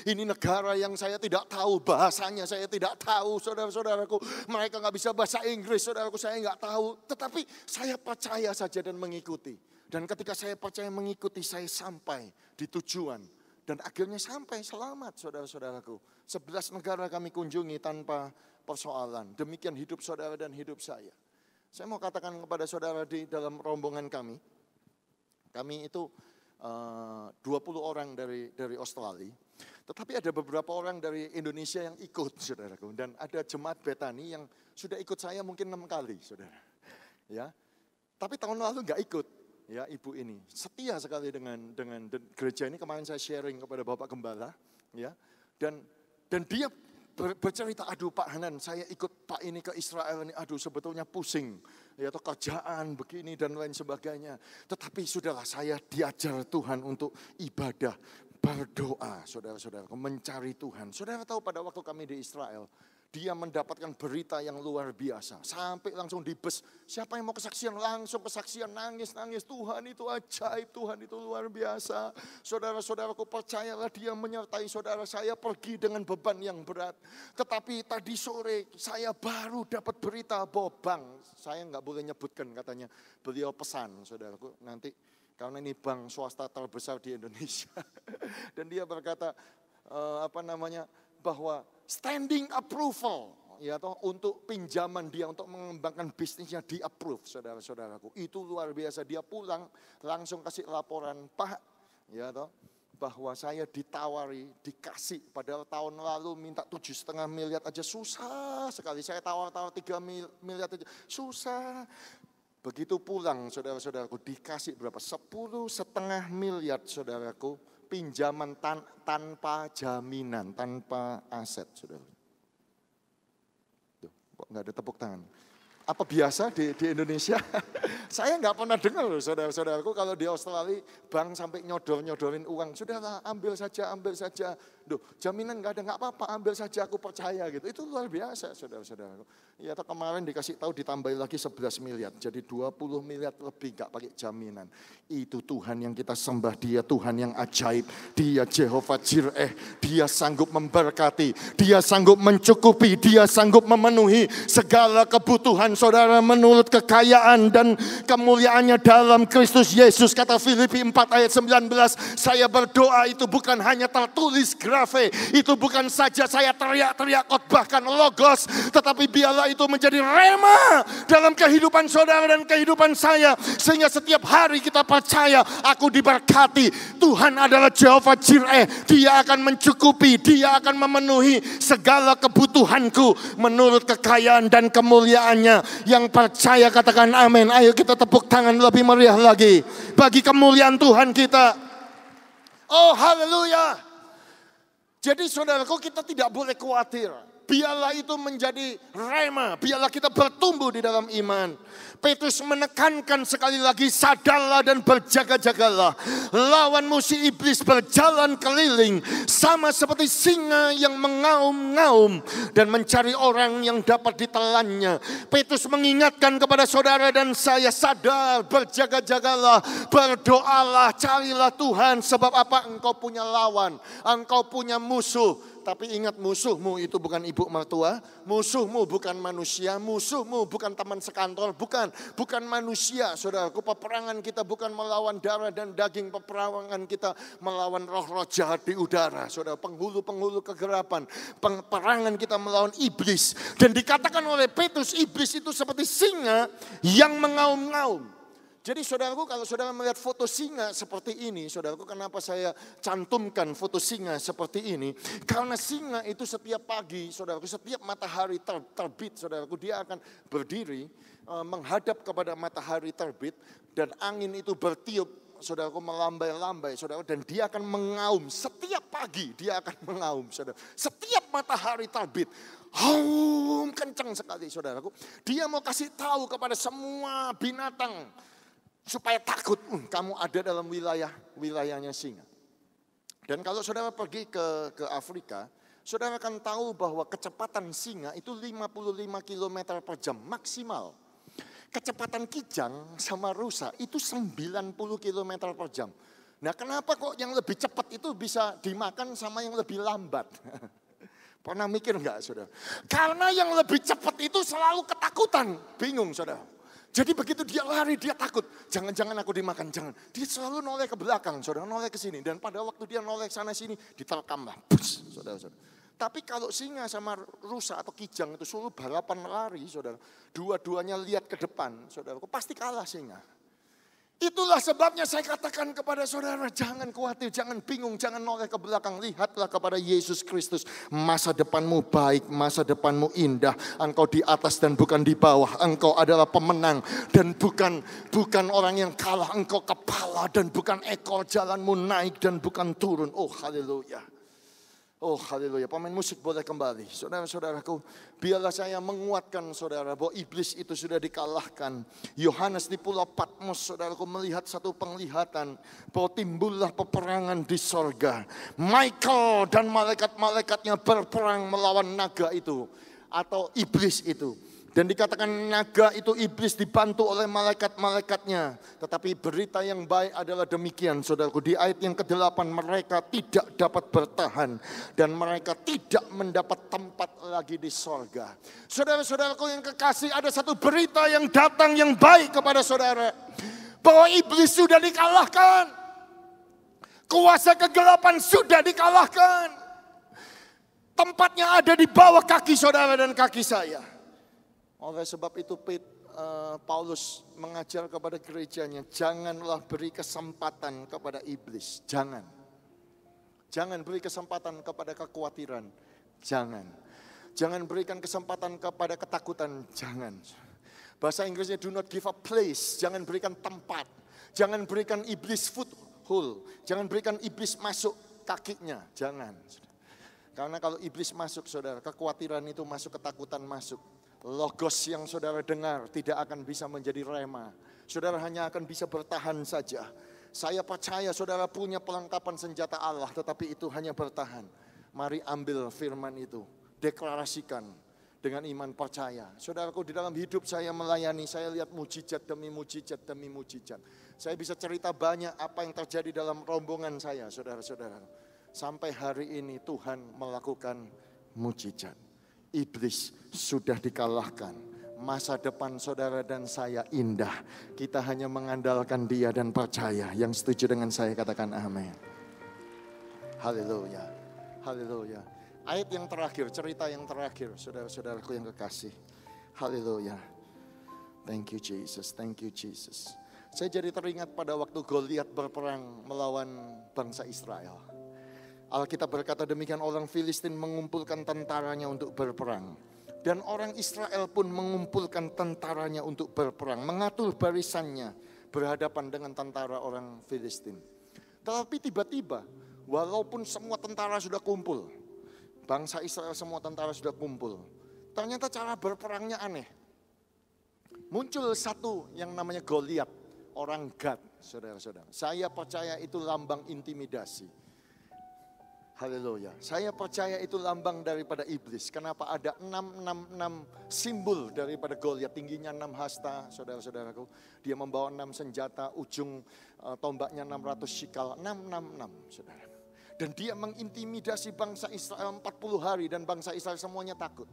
Speaker 5: Ini negara yang saya tidak tahu, bahasanya saya tidak tahu, saudara-saudaraku. Mereka nggak bisa bahasa Inggris, saudaraku, saya nggak tahu. Tetapi saya percaya saja dan mengikuti. Dan ketika saya percaya mengikuti, saya sampai di tujuan. Dan akhirnya sampai selamat, saudara-saudaraku. 11 negara kami kunjungi tanpa persoalan. Demikian hidup saudara dan hidup saya. Saya mau katakan kepada saudara di dalam rombongan kami itu 20 orang dari Australia, tetapi ada beberapa orang dari Indonesia yang ikut, saudaraku. Dan ada jemaat Bethany yang sudah ikut saya mungkin 6 kali, saudara. Ya, tapi tahun lalu nggak ikut, ya ibu ini setia sekali dengan gereja ini. Kemarin saya sharing kepada Bapak Gembala, ya, dan dia bercerita, aduh Pak Hanan, saya ikut Pak ini ke Israel ini, aduh sebetulnya pusing, ya atau kerjaan begini dan lain sebagainya. Tetapi sudahlah saya diajar Tuhan untuk ibadah, berdoa, saudara-saudara, mencari Tuhan. Saudara tahu pada waktu kami di Israel, dia mendapatkan berita yang luar biasa. Sampai langsung di bus, siapa yang mau kesaksian? Langsung kesaksian, nangis. Tuhan itu ajaib, Tuhan itu luar biasa. Saudara-saudaraku, percayalah dia menyertai saudara. Saya pergi dengan beban yang berat. Tetapi tadi sore saya baru dapat berita bahwa bank, saya nggak boleh nyebutkan katanya, beliau pesan saudaraku, nanti karena ini bank swasta terbesar di Indonesia. Dan dia berkata, bahwa standing approval, ya toh, untuk pinjaman dia untuk mengembangkan bisnisnya di approve, saudara-saudaraku. Itu luar biasa. Dia pulang langsung kasih laporan, Pak, ya toh, bahwa saya ditawari, dikasih, padahal tahun lalu minta 7,5 miliar aja susah sekali. Saya tawar-tawar 3 miliar aja susah. Begitu pulang, saudara-saudaraku, dikasih berapa? 10,5 miliar, saudaraku. Pinjaman tanpa jaminan, tanpa aset, saudara. Tuh, kok nggak ada tepuk tangan? Apa biasa di Indonesia? Saya nggak pernah dengar loh, saudara-saudaraku, kalau di Australia bank sampai nyodorin uang. Sudahlah, ambil saja. Duh, jaminan nggak ada, nggak apa-apa, ambil saja, aku percaya gitu. Itu luar biasa, saudara-saudaraku. Ya, atau kemarin dikasih tahu ditambahin lagi 11 miliar, jadi 20 miliar lebih nggak pakai jaminan. Itu Tuhan yang kita sembah, dia Tuhan yang ajaib, dia Jehovah Jireh, dia sanggup memberkati, dia sanggup mencukupi, dia sanggup memenuhi segala kebutuhan saudara menurut kekayaan dan kemuliaannya dalam Kristus Yesus. Kata Filipi 4 ayat 19, saya berdoa itu bukan hanya tertulis grafe, itu bukan saja saya teriak-teriak khotbahkan logos, tetapi biarlah itu menjadi rema dalam kehidupan saudara dan kehidupan saya, sehingga setiap hari kita percaya aku diberkati. Tuhan adalah Jehovah Jireh, dia akan mencukupi, dia akan memenuhi segala kebutuhanku menurut kekayaan dan kemuliaannya. Yang percaya katakan amin. Ayo kita tepuk tangan lebih meriah lagi bagi kemuliaan Tuhan kita. Oh haleluya. Jadi saudaraku, kita tidak boleh khawatir.
Speaker 4: Biarlah itu menjadi rema, biarlah kita bertumbuh di dalam iman. Petrus menekankan sekali lagi, sadarlah dan berjaga-jagalah. Lawan musuh iblis berjalan keliling, sama seperti singa yang mengaum-ngaum dan mencari orang yang dapat ditelannya. Petrus mengingatkan kepada saudara dan saya, sadar, berjaga-jagalah, berdoalah, carilah Tuhan. Sebab apa? Engkau punya lawan, engkau punya musuh. Tapi ingat, musuhmu itu bukan ibu mertua, musuhmu bukan manusia, musuhmu bukan teman sekantor, bukan manusia. Saudaraku, peperangan kita bukan melawan darah dan daging, peperangan kita melawan roh-roh jahat di udara. Saudara, penghulu-penghulu kegelapan, peperangan kita melawan iblis. Dan dikatakan oleh Petrus, iblis itu seperti singa yang mengaum-ngaum. Jadi saudaraku, kalau saudara melihat foto singa seperti ini, saudaraku, kenapa saya cantumkan foto singa seperti ini? Karena singa itu setiap pagi, saudaraku, setiap matahari terbit, saudaraku, dia akan berdiri menghadap kepada matahari terbit dan angin itu bertiup, saudaraku, melambai-lambai, saudaraku, dan dia akan mengaum. Setiap pagi dia akan mengaum, saudara. Setiap matahari terbit, kencang sekali, saudaraku. Dia mau kasih tahu kepada semua binatang supaya takut, kamu ada dalam wilayahnya singa. Dan kalau saudara pergi ke Afrika, saudara akan tahu bahwa kecepatan singa itu 55 km per jam maksimal. Kecepatan kijang sama rusa itu 90 km per jam. Nah, kenapa kok yang lebih cepat itu bisa dimakan sama yang lebih lambat? Pernah mikir enggak, saudara? Karena yang lebih cepat itu selalu ketakutan. Bingung, saudara. Jadi begitu dia lari, dia takut. Jangan-jangan aku dimakan, jangan. Dia selalu noleh ke belakang, saudara, noleh ke sini. Dan pada waktu dia noleh sana sini, diterkam lah. Saudara-saudara. Tapi kalau singa sama rusa atau kijang itu selalu balapan lari, saudara. Dua-duanya lihat ke depan, saudara. Pasti kalah singa. Itulah sebabnya saya katakan kepada saudara, jangan khawatir, jangan bingung, jangan noleh ke belakang. Lihatlah kepada Yesus Kristus. Masa depanmu baik, masa depanmu indah. Engkau di atas dan bukan di bawah. Engkau adalah pemenang dan bukan orang yang kalah. Engkau kepala dan bukan ekor. Jalanmu naik dan bukan turun. Oh, haleluya. Oh, haleluya. Pemain musik boleh kembali. Saudara-saudaraku, biarlah saya menguatkan saudara bahwa iblis itu sudah dikalahkan. Yohanes di Pulau Patmos, saudaraku, melihat satu penglihatan bahwa timbullah peperangan di sorga. Michael dan malaikat-malaikatnya berperang melawan naga itu atau iblis itu. Dan dikatakan naga itu iblis dibantu oleh malaikat-malaikatnya. Tetapi berita yang baik adalah demikian, saudaraku. Di ayat yang ke-8, mereka tidak dapat bertahan. Dan mereka tidak mendapat tempat lagi di sorga. Saudara-saudaraku yang kekasih, ada satu berita yang datang yang baik kepada saudara. Bahwa iblis sudah dikalahkan. Kuasa kegelapan sudah dikalahkan. Tempatnya ada di bawah kaki saudara dan kaki saya. Oleh sebab itu Paulus mengajar kepada gerejanya, janganlah beri kesempatan kepada iblis. Jangan beri kesempatan kepada kekhawatiran. Jangan berikan kesempatan kepada ketakutan. Jangan. Bahasa Inggrisnya do not give a place. Jangan berikan tempat. Jangan berikan iblis foothold. Jangan berikan iblis masuk kakinya. Jangan. Karena kalau iblis masuk, saudara, kekhawatiran itu masuk, ketakutan masuk. Logos yang saudara dengar tidak akan bisa menjadi rema. Saudara hanya akan bisa bertahan saja. Saya percaya saudara punya pelengkapan senjata Allah, tetapi itu hanya bertahan. Mari ambil firman itu, deklarasikan dengan iman percaya. Saudaraku, di dalam hidup saya melayani, saya lihat mujizat demi mujizat demi mujizat. Saya bisa cerita banyak apa yang terjadi dalam rombongan saya, saudara-saudara. Sampai hari ini Tuhan melakukan mujizat. Iblis sudah dikalahkan. Masa depan saudara dan saya indah. Kita hanya mengandalkan Dia dan percaya. Yang setuju dengan saya katakan amin. Haleluya. Haleluya. Ayat yang terakhir, cerita yang terakhir, saudara-saudaraku yang kekasih. Haleluya. Thank you Jesus, thank you Jesus. Saya jadi teringat pada waktu Goliat berperang melawan bangsa Israel. Alkitab berkata demikian, orang Filistin mengumpulkan tentaranya untuk berperang. Dan orang Israel pun mengumpulkan tentaranya untuk berperang. Mengatur barisannya berhadapan dengan tentara orang Filistin. Tetapi tiba-tiba, walaupun semua tentara sudah kumpul,
Speaker 5: Bangsa Israel semua tentara sudah kumpul. Ternyata cara berperangnya aneh. Muncul satu yang namanya Goliat, orang Gad, saudara-saudara. Saya percaya itu lambang intimidasi. Haleluya. Saya percaya itu lambang daripada iblis. Kenapa ada 666 simbol daripada Goliat, tingginya 6 hasta, saudara-saudaraku. Dia membawa 6 senjata, ujung tombaknya 600 shikal, 666, saudara. Dan dia mengintimidasi bangsa Israel 40 hari dan bangsa Israel semuanya takut.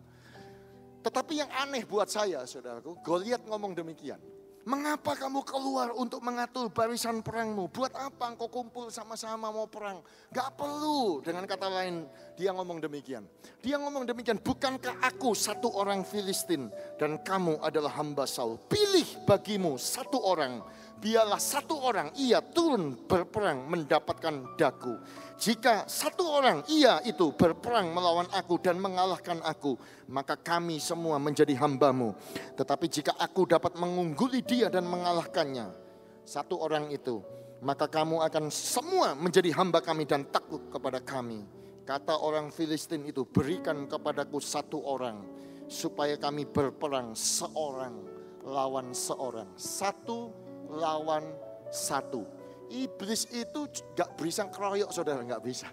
Speaker 5: Tetapi yang aneh buat saya, saudaraku, Goliat ngomong demikian. Mengapa kamu keluar untuk mengatur barisan perangmu? Buat apa engkau kumpul sama-sama mau perang? Gak perlu. Dengan kata lain, dia ngomong demikian. Dia ngomong demikian, bukankah aku satu orang Filistin dan kamu adalah hamba Saul? Pilih bagimu satu orang. Biarlah satu orang ia turun berperang mendapatkan daku. Jika satu orang ia itu berperang melawan aku dan mengalahkan aku, maka kami semua menjadi hambamu. Tetapi jika aku dapat mengungguli dia dan mengalahkannya, satu orang itu, maka kamu akan semua menjadi hamba kami dan takut kepada kami. Kata orang Filistin itu, berikan kepadaku satu orang, supaya kami berperang seorang lawan seorang. Satu lawan satu. Iblis itu gak bisa keroyok, saudara, gak bisa.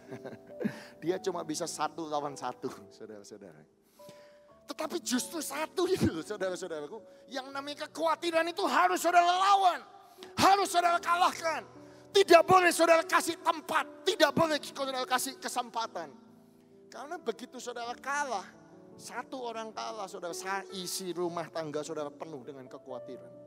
Speaker 5: Dia cuma bisa satu lawan satu, saudara-saudara. Tetapi justru satu itu, saudara-saudaraku, yang namanya kekhawatiran itu harus saudara lawan. Harus saudara kalahkan. Tidak boleh saudara kasih tempat. Tidak boleh saudara kasih kesempatan. Karena begitu saudara kalah, satu orang kalah, saudara, isi rumah tangga saudara penuh dengan kekhawatiran.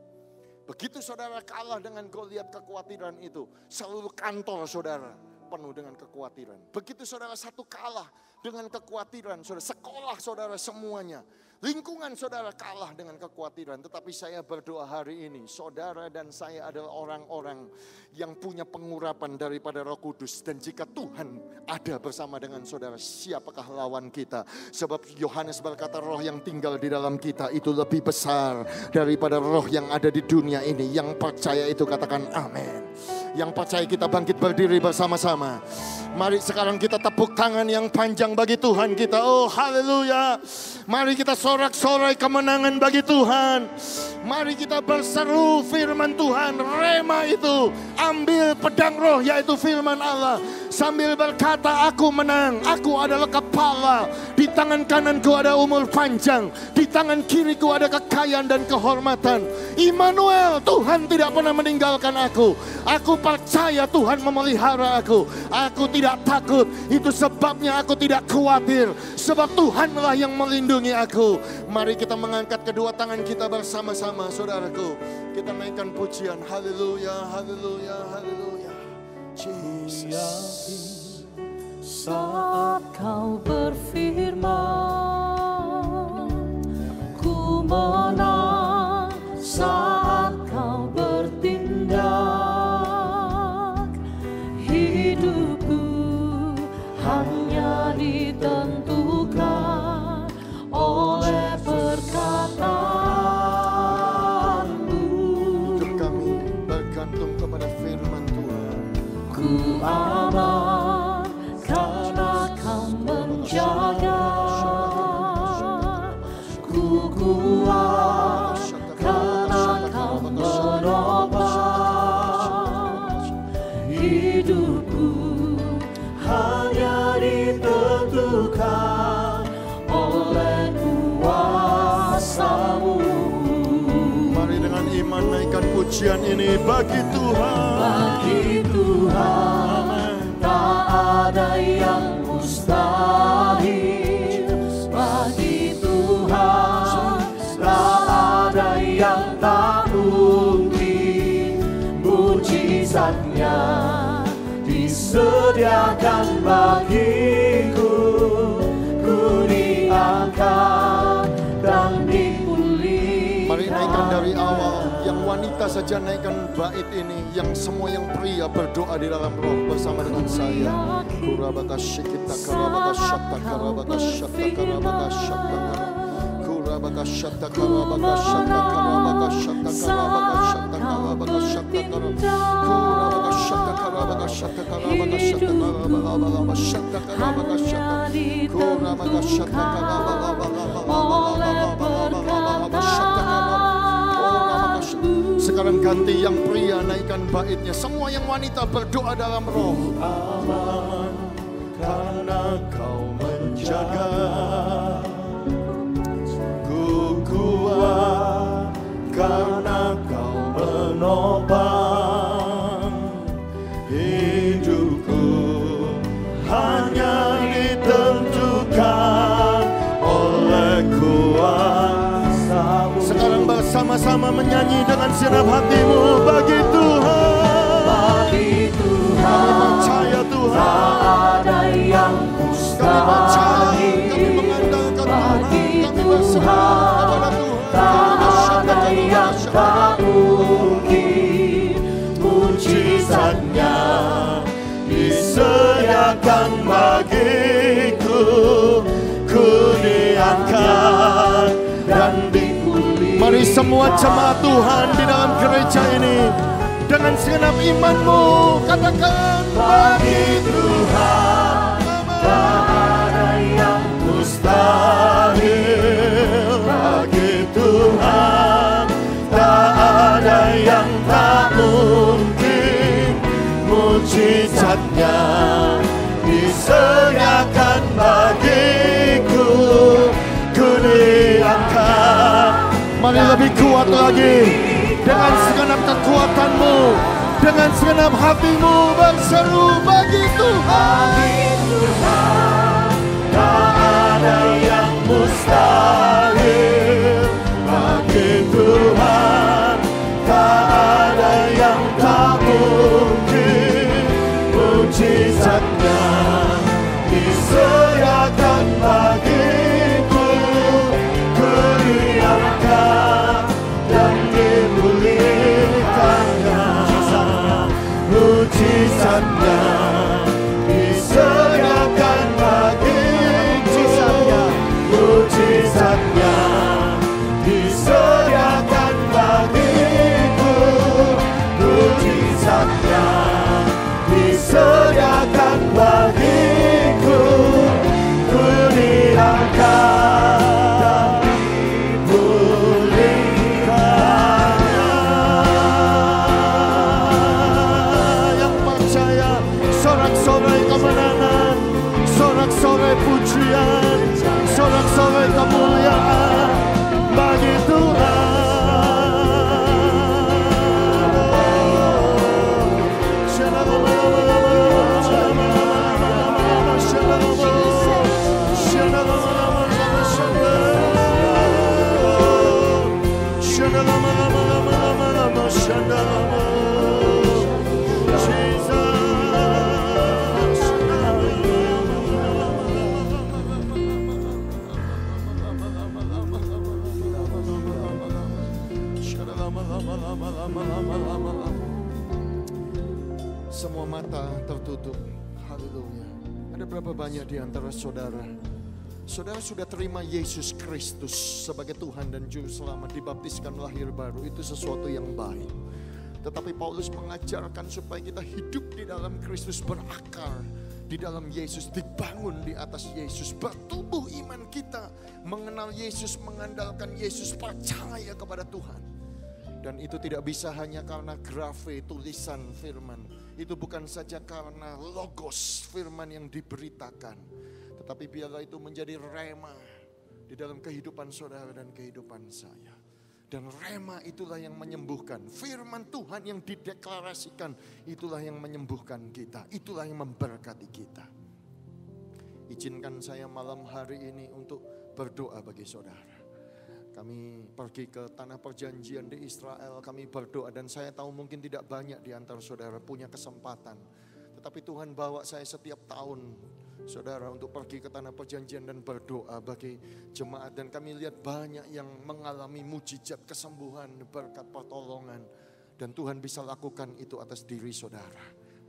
Speaker 5: Begitu saudara kalah dengan Goliat kekhawatiran itu, seluruh kantor saudara penuh dengan kekhawatiran. Begitu saudara satu kalah dengan kekhawatiran, saudara, sekolah saudara semuanya, lingkungan saudara kalah dengan kekhawatiran. Tetapi saya berdoa hari ini, saudara dan saya adalah orang-orang yang punya pengurapan daripada Roh Kudus. Dan jika Tuhan ada bersama dengan saudara, siapakah lawan kita? Sebab Yohanes berkata, roh yang tinggal di dalam kita itu lebih besar daripada roh yang ada di dunia ini. Yang percaya itu katakan amin. Yang percaya kita bangkit berdiri bersama-sama. Mari sekarang kita tepuk tangan yang panjang bagi Tuhan kita. Oh haleluya. Mari kita sorak-sorai kemenangan bagi Tuhan. Mari kita berseru firman Tuhan. Rema itu, ambil pedang roh yaitu firman Allah. Sambil berkata aku menang, aku adalah kepala. Di tangan kananku ada umur panjang, di tangan kiriku ada kekayaan dan kehormatan. Immanuel, Tuhan tidak pernah meninggalkan aku. Aku percaya Tuhan memelihara aku. Aku tidak takut, itu sebabnya aku tidak khawatir. Sebab Tuhanlah yang melindungi aku. Mari kita mengangkat kedua tangan kita bersama-sama, saudaraku. Kita naikkan pujian, haleluya, haleluya, haleluya. Jesus.
Speaker 2: Saat kau berfirman, ku menang. Saat kau bertindak, hidupku hanya ditentukan oleh perkataanmu.
Speaker 5: Hidup kami bergantung kepada firman Tuhan.
Speaker 2: Ku aman karena kau menjaga. Ku kuat karena kau menopang. Hidupku hanya ditentukan oleh kuasa-Mu.
Speaker 5: Mari dengan iman naikkan pujian ini bagi Tuhan.
Speaker 2: Bagi Tuhan tak ada yang mustahil. Bagi Tuhan tak ada yang tak mungkin. Mujizatnya disediakan bagiku. Ku diangkat dan dipulihkan.
Speaker 5: Mari naikkan dari awal. Yang wanita saja naikkan bait ini. Yang semua yang pria berdoa di dalam roh bersama dengan saya. Kurabaka syikita karabaka syatta karabaka syatta karabaka syatta karabaka
Speaker 4: Sekarang ganti yang pria, naikkan baitnya. Semua yang wanita berdoa dalam roh.
Speaker 3: Aman karena kau menjaga, ku kuat karena kau menopang hidupku, hanya ditentukan oleh kuasa-Mu.
Speaker 4: Sekarang bersama-sama menyanyi dengan segenap hatimu bagi Tuhan.
Speaker 2: Bagi
Speaker 4: Kami percaya Tuhan.
Speaker 2: ada yang
Speaker 4: Kami percaya, kami mengandalkan Tuhan. Kami berserah kepada Tuhan.
Speaker 2: ada yang tak mungkin, mujizatnya
Speaker 3: disediakan bagiku, ku diangkat dan dipulihkan.
Speaker 4: Mari semua jemaat Tuhan di dalam gereja ini, dengan segenap imanmu katakan bagi Tuhan
Speaker 3: Tak ada yang mustahil bagi Tuhan, tak ada yang tak mungkin, mujizatnya disediakan bagiku, ku diangkat.
Speaker 4: Mari lebih kuat lagi, dengan segenap kekuatanmu, dengan segenap hatimu berseru bagi Tuhan.
Speaker 3: Tak ada yang mustahil bagi Tuhan, tak ada yang tak mungkin, mujizatnya disediakan bagiku, ku diangkat dan dipulihkannya, mujizatnya disediakan bagiku, mujizatnya disediakan bagiku, mujizatnya disediakan bagiku, ku diangkat dan dipulihkannya.
Speaker 4: Yang percaya sorak-sorai kemenangan, sorak-sorai pujian, sorak-sorai kemuliaan bagi Tuhan. Semua mata tertutup. Haleluya. Ada berapa banyak di antara saudara? Saudara sudah terima Yesus Kristus sebagai Tuhan dan Juru Selamat, dibaptiskan lahir baru. Itu sesuatu yang baik. Tetapi Paulus mengajarkan supaya kita hidup di dalam Kristus, berakar di dalam Yesus, dibangun di atas Yesus, bertumbuh iman kita, mengenal Yesus, mengandalkan Yesus, percaya kepada Tuhan. Dan itu tidak bisa hanya karena grafe, tulisan firman. Itu bukan saja karena logos firman yang diberitakan. Tetapi biarlah itu menjadi rema di dalam kehidupan saudara dan kehidupan saya. Dan rema itulah yang menyembuhkan. Firman Tuhan yang dideklarasikan itulah yang menyembuhkan kita. Itulah yang memberkati kita. Izinkan saya malam hari ini untuk berdoa bagi saudara. Kami pergi ke tanah perjanjian di Israel, kami berdoa, dan saya tahu mungkin tidak banyak di antara saudara punya kesempatan. Tetapi Tuhan bawa saya setiap tahun, saudara, untuk pergi ke tanah perjanjian dan berdoa bagi jemaat. Dan kami lihat banyak yang mengalami mujizat kesembuhan, berkat pertolongan. Dan Tuhan bisa lakukan itu atas diri saudara.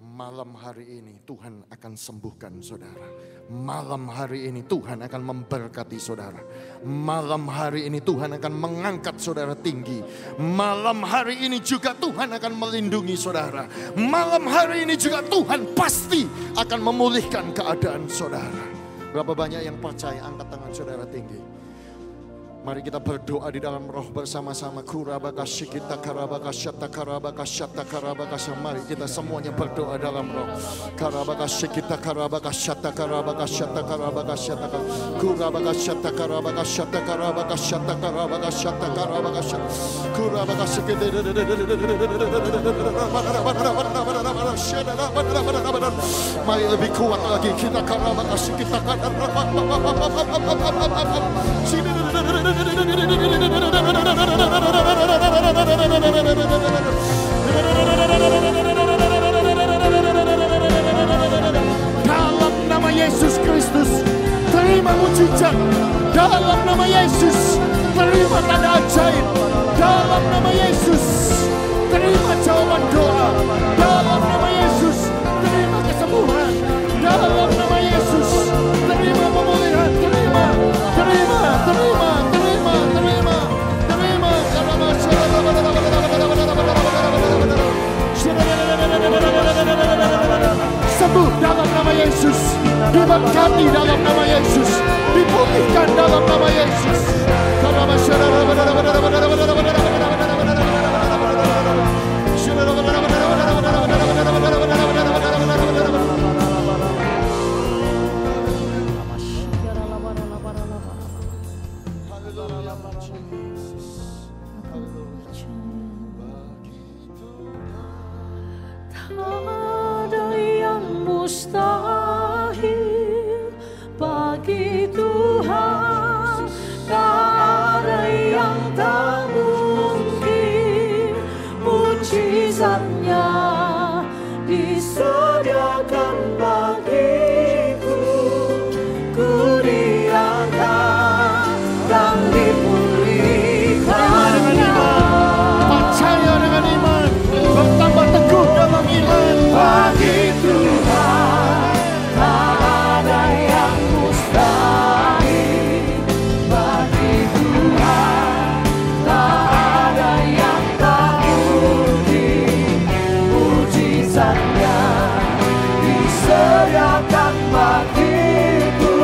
Speaker 4: Malam hari ini Tuhan akan sembuhkan saudara. Malam hari ini Tuhan akan memberkati saudara. Malam hari ini Tuhan akan mengangkat saudara tinggi. Malam hari ini juga Tuhan akan melindungi saudara. Malam hari ini juga Tuhan pasti akan memulihkan keadaan saudara. Berapa banyak yang percaya? Angkat tangan saudara tinggi. Mari kita berdoa di dalam roh bersama-sama. Kurabakasyikita karabakasyata karabakasyata karabakasyata. Mari kita semuanya berdoa dalam roh. Karabakasyikita karabakasyata karabakasyata karabakasyata. Kurabakasyata karabakasyata karabakasyata karabakasyata karabakasyata. Kurabakasyikita. Mari lebih kuat lagi kita karabakasyikita dalam nama Yesus Kristus, terima mujizat. Dalam nama Yesus, terima tanda ajaib. Dalam nama Yesus, terima jawaban doa. Dalam nama Yesus, terima kesembuhan. Dalam nama Yesus, terima pemulihan. Terima, terima, terima, terima, terima, terima. Sembuh dalam nama Yesus, diberkati dalam nama Yesus, dipulihkan dalam nama Yesus.
Speaker 2: Ada yang mustahil bagi Tuhan, tak ada yang tak mungkin. Mujizatnya disediakan bagiku, ku diangkat dan dipulihkannya.
Speaker 4: Percaya dengan iman, bertambah teguh dalam iman.
Speaker 2: Bagi Tuhan tak ada yang mustahil. Bagi Tuhan tak ada yang tak mungkin. Mujizatnya disediakan bagiku,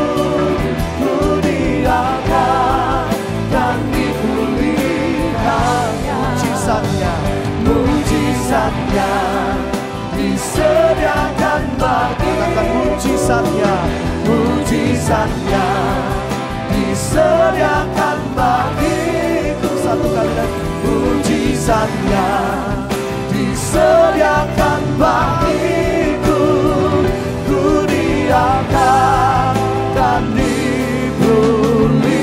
Speaker 2: ku diangkat dan dipulihkannya. Mujizatnya disediakan bagiku, mujizatnya disediakan bagiku. Satu kali lagi. Mujizatnya disediakan bagiku, ku diangkat dan dipulihkan.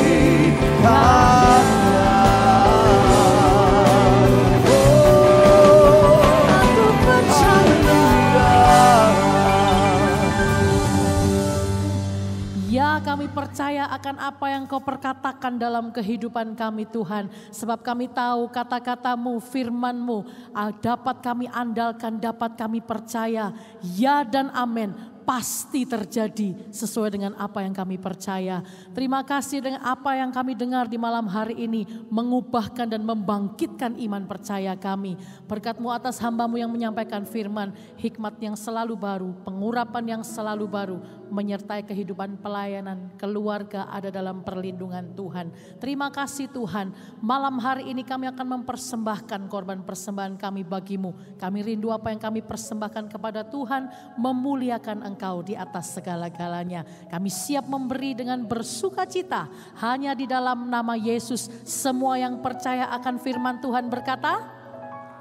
Speaker 2: Kami percaya akan apa yang Kau perkatakan dalam kehidupan kami Tuhan. Sebab kami tahu kata-kata-Mu, firman-Mu dapat kami andalkan, dapat kami percaya. Ya dan amin. Pasti terjadi sesuai dengan apa yang kami percaya. Terima kasih dengan apa yang kami dengar di malam hari ini. Mengubahkan dan membangkitkan iman percaya kami. Berkat-Mu atas hamba-Mu yang menyampaikan firman. Hikmat yang selalu baru, pengurapan yang selalu baru. Menyertai kehidupan pelayanan, keluarga ada dalam perlindungan Tuhan. Terima kasih Tuhan. Malam hari ini kami akan mempersembahkan korban persembahan kami bagi-Mu. Kami rindu apa yang kami persembahkan kepada Tuhan. Memuliakan Engkau di atas segala-galanya. Kami siap memberi dengan bersuka cita. Hanya di dalam nama Yesus. Semua yang percaya akan firman Tuhan berkata,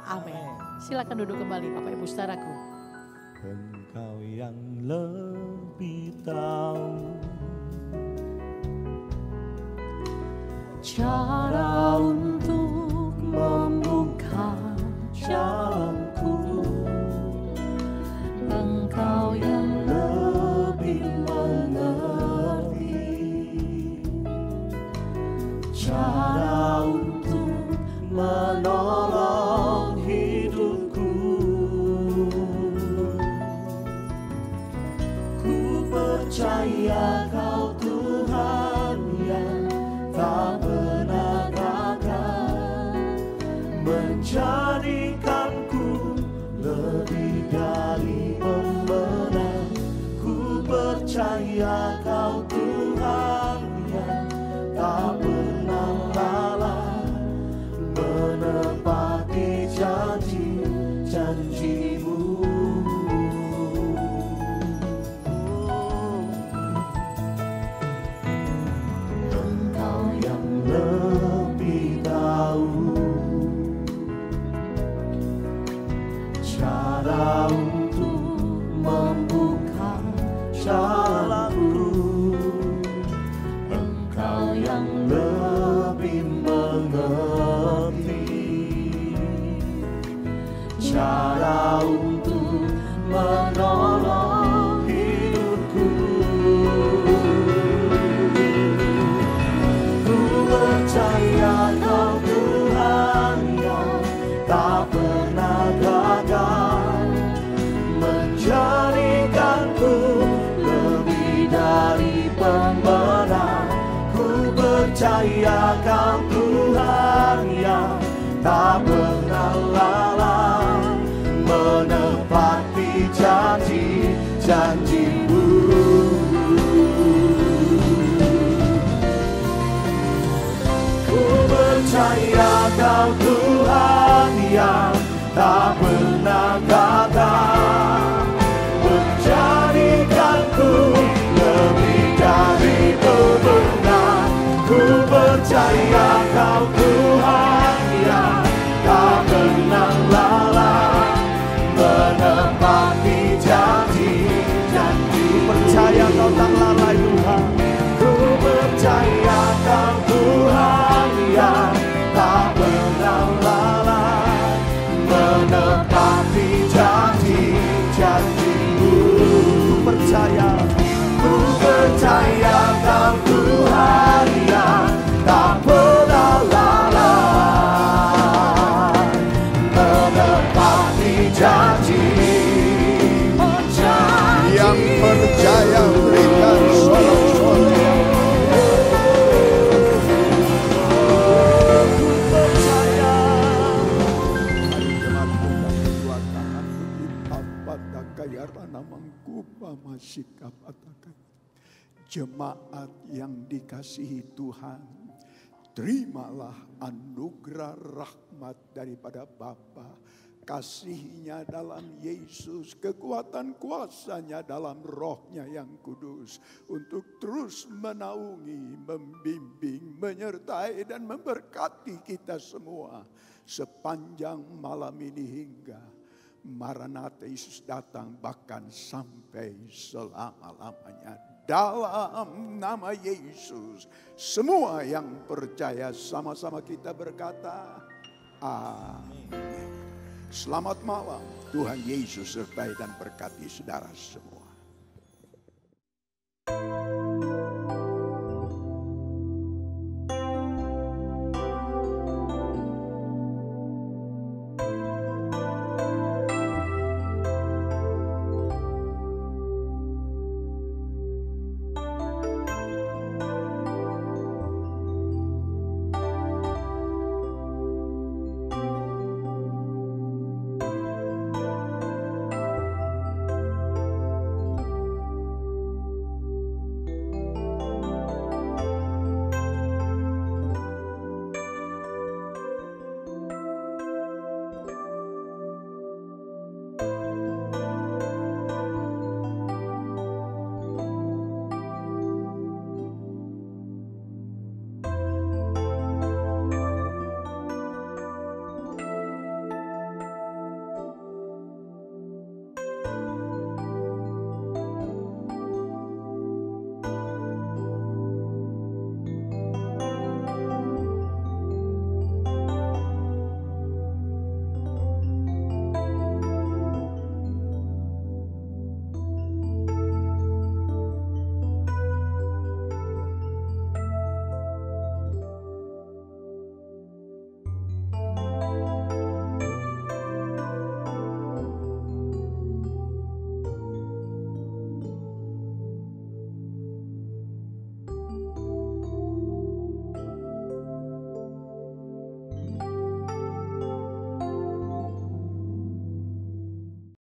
Speaker 2: amin. Silakan duduk kembali Bapak Ibu Saudaraku.
Speaker 3: Engkau yang lebih tahu
Speaker 2: cara untuk membuka jalanku. Engkau yang lebih mengerti cara untuk menolong hidupku.
Speaker 3: percaya Kau Tuhan yang tak pernah gagal, menjadikanku lebih dari pemenang. Ku percaya Kau Tuhan yang tak pernah lalai, menepati janji-janji-Mu. Engkau yang lebih tahu cara untuk membuka jalanku. Engkau yang lebih mengerti cara untuk menolong hidupku. Ku percaya Kau Tuhan yang tak pernah gagal, menjadikanku lebih dari pemenang. Ku percaya Kau Tuhan yang tak pernah lalai, menepati janji-janji-Mu. Ku percaya Kau Tuhan yang tak pernah gagal, menjadikanku lebih dari pemenang. Ku percaya Kau Tuhan yang tak pernah lalai, menepati janji-janji.
Speaker 1: Percaya Kau tak lalai Tuhan.
Speaker 3: Ku percaya Kau Tuhan yang tak pernah lalai, menepati janji-janji-Mu.
Speaker 1: Percaya.
Speaker 3: Ku percaya Kau Tuhan yang tak pernah lalai, menepati janji-janji.
Speaker 4: Yang percaya berikan sorak-sorai. Jemaat yang dikasihi Tuhan, terimalah anugerah rahmat daripada Bapa, kasih-Nya dalam Yesus, kekuatan kuasa-Nya dalam Roh-Nya yang kudus, untuk terus menaungi, membimbing, menyertai dan memberkati kita semua sepanjang malam ini hingga Maranatha Yesus datang, bahkan sampai selama-lamanya. Dalam nama Yesus, semua yang percaya sama-sama kita berkata, amin. Selamat malam, Tuhan Yesus sertai dan berkati saudara semua.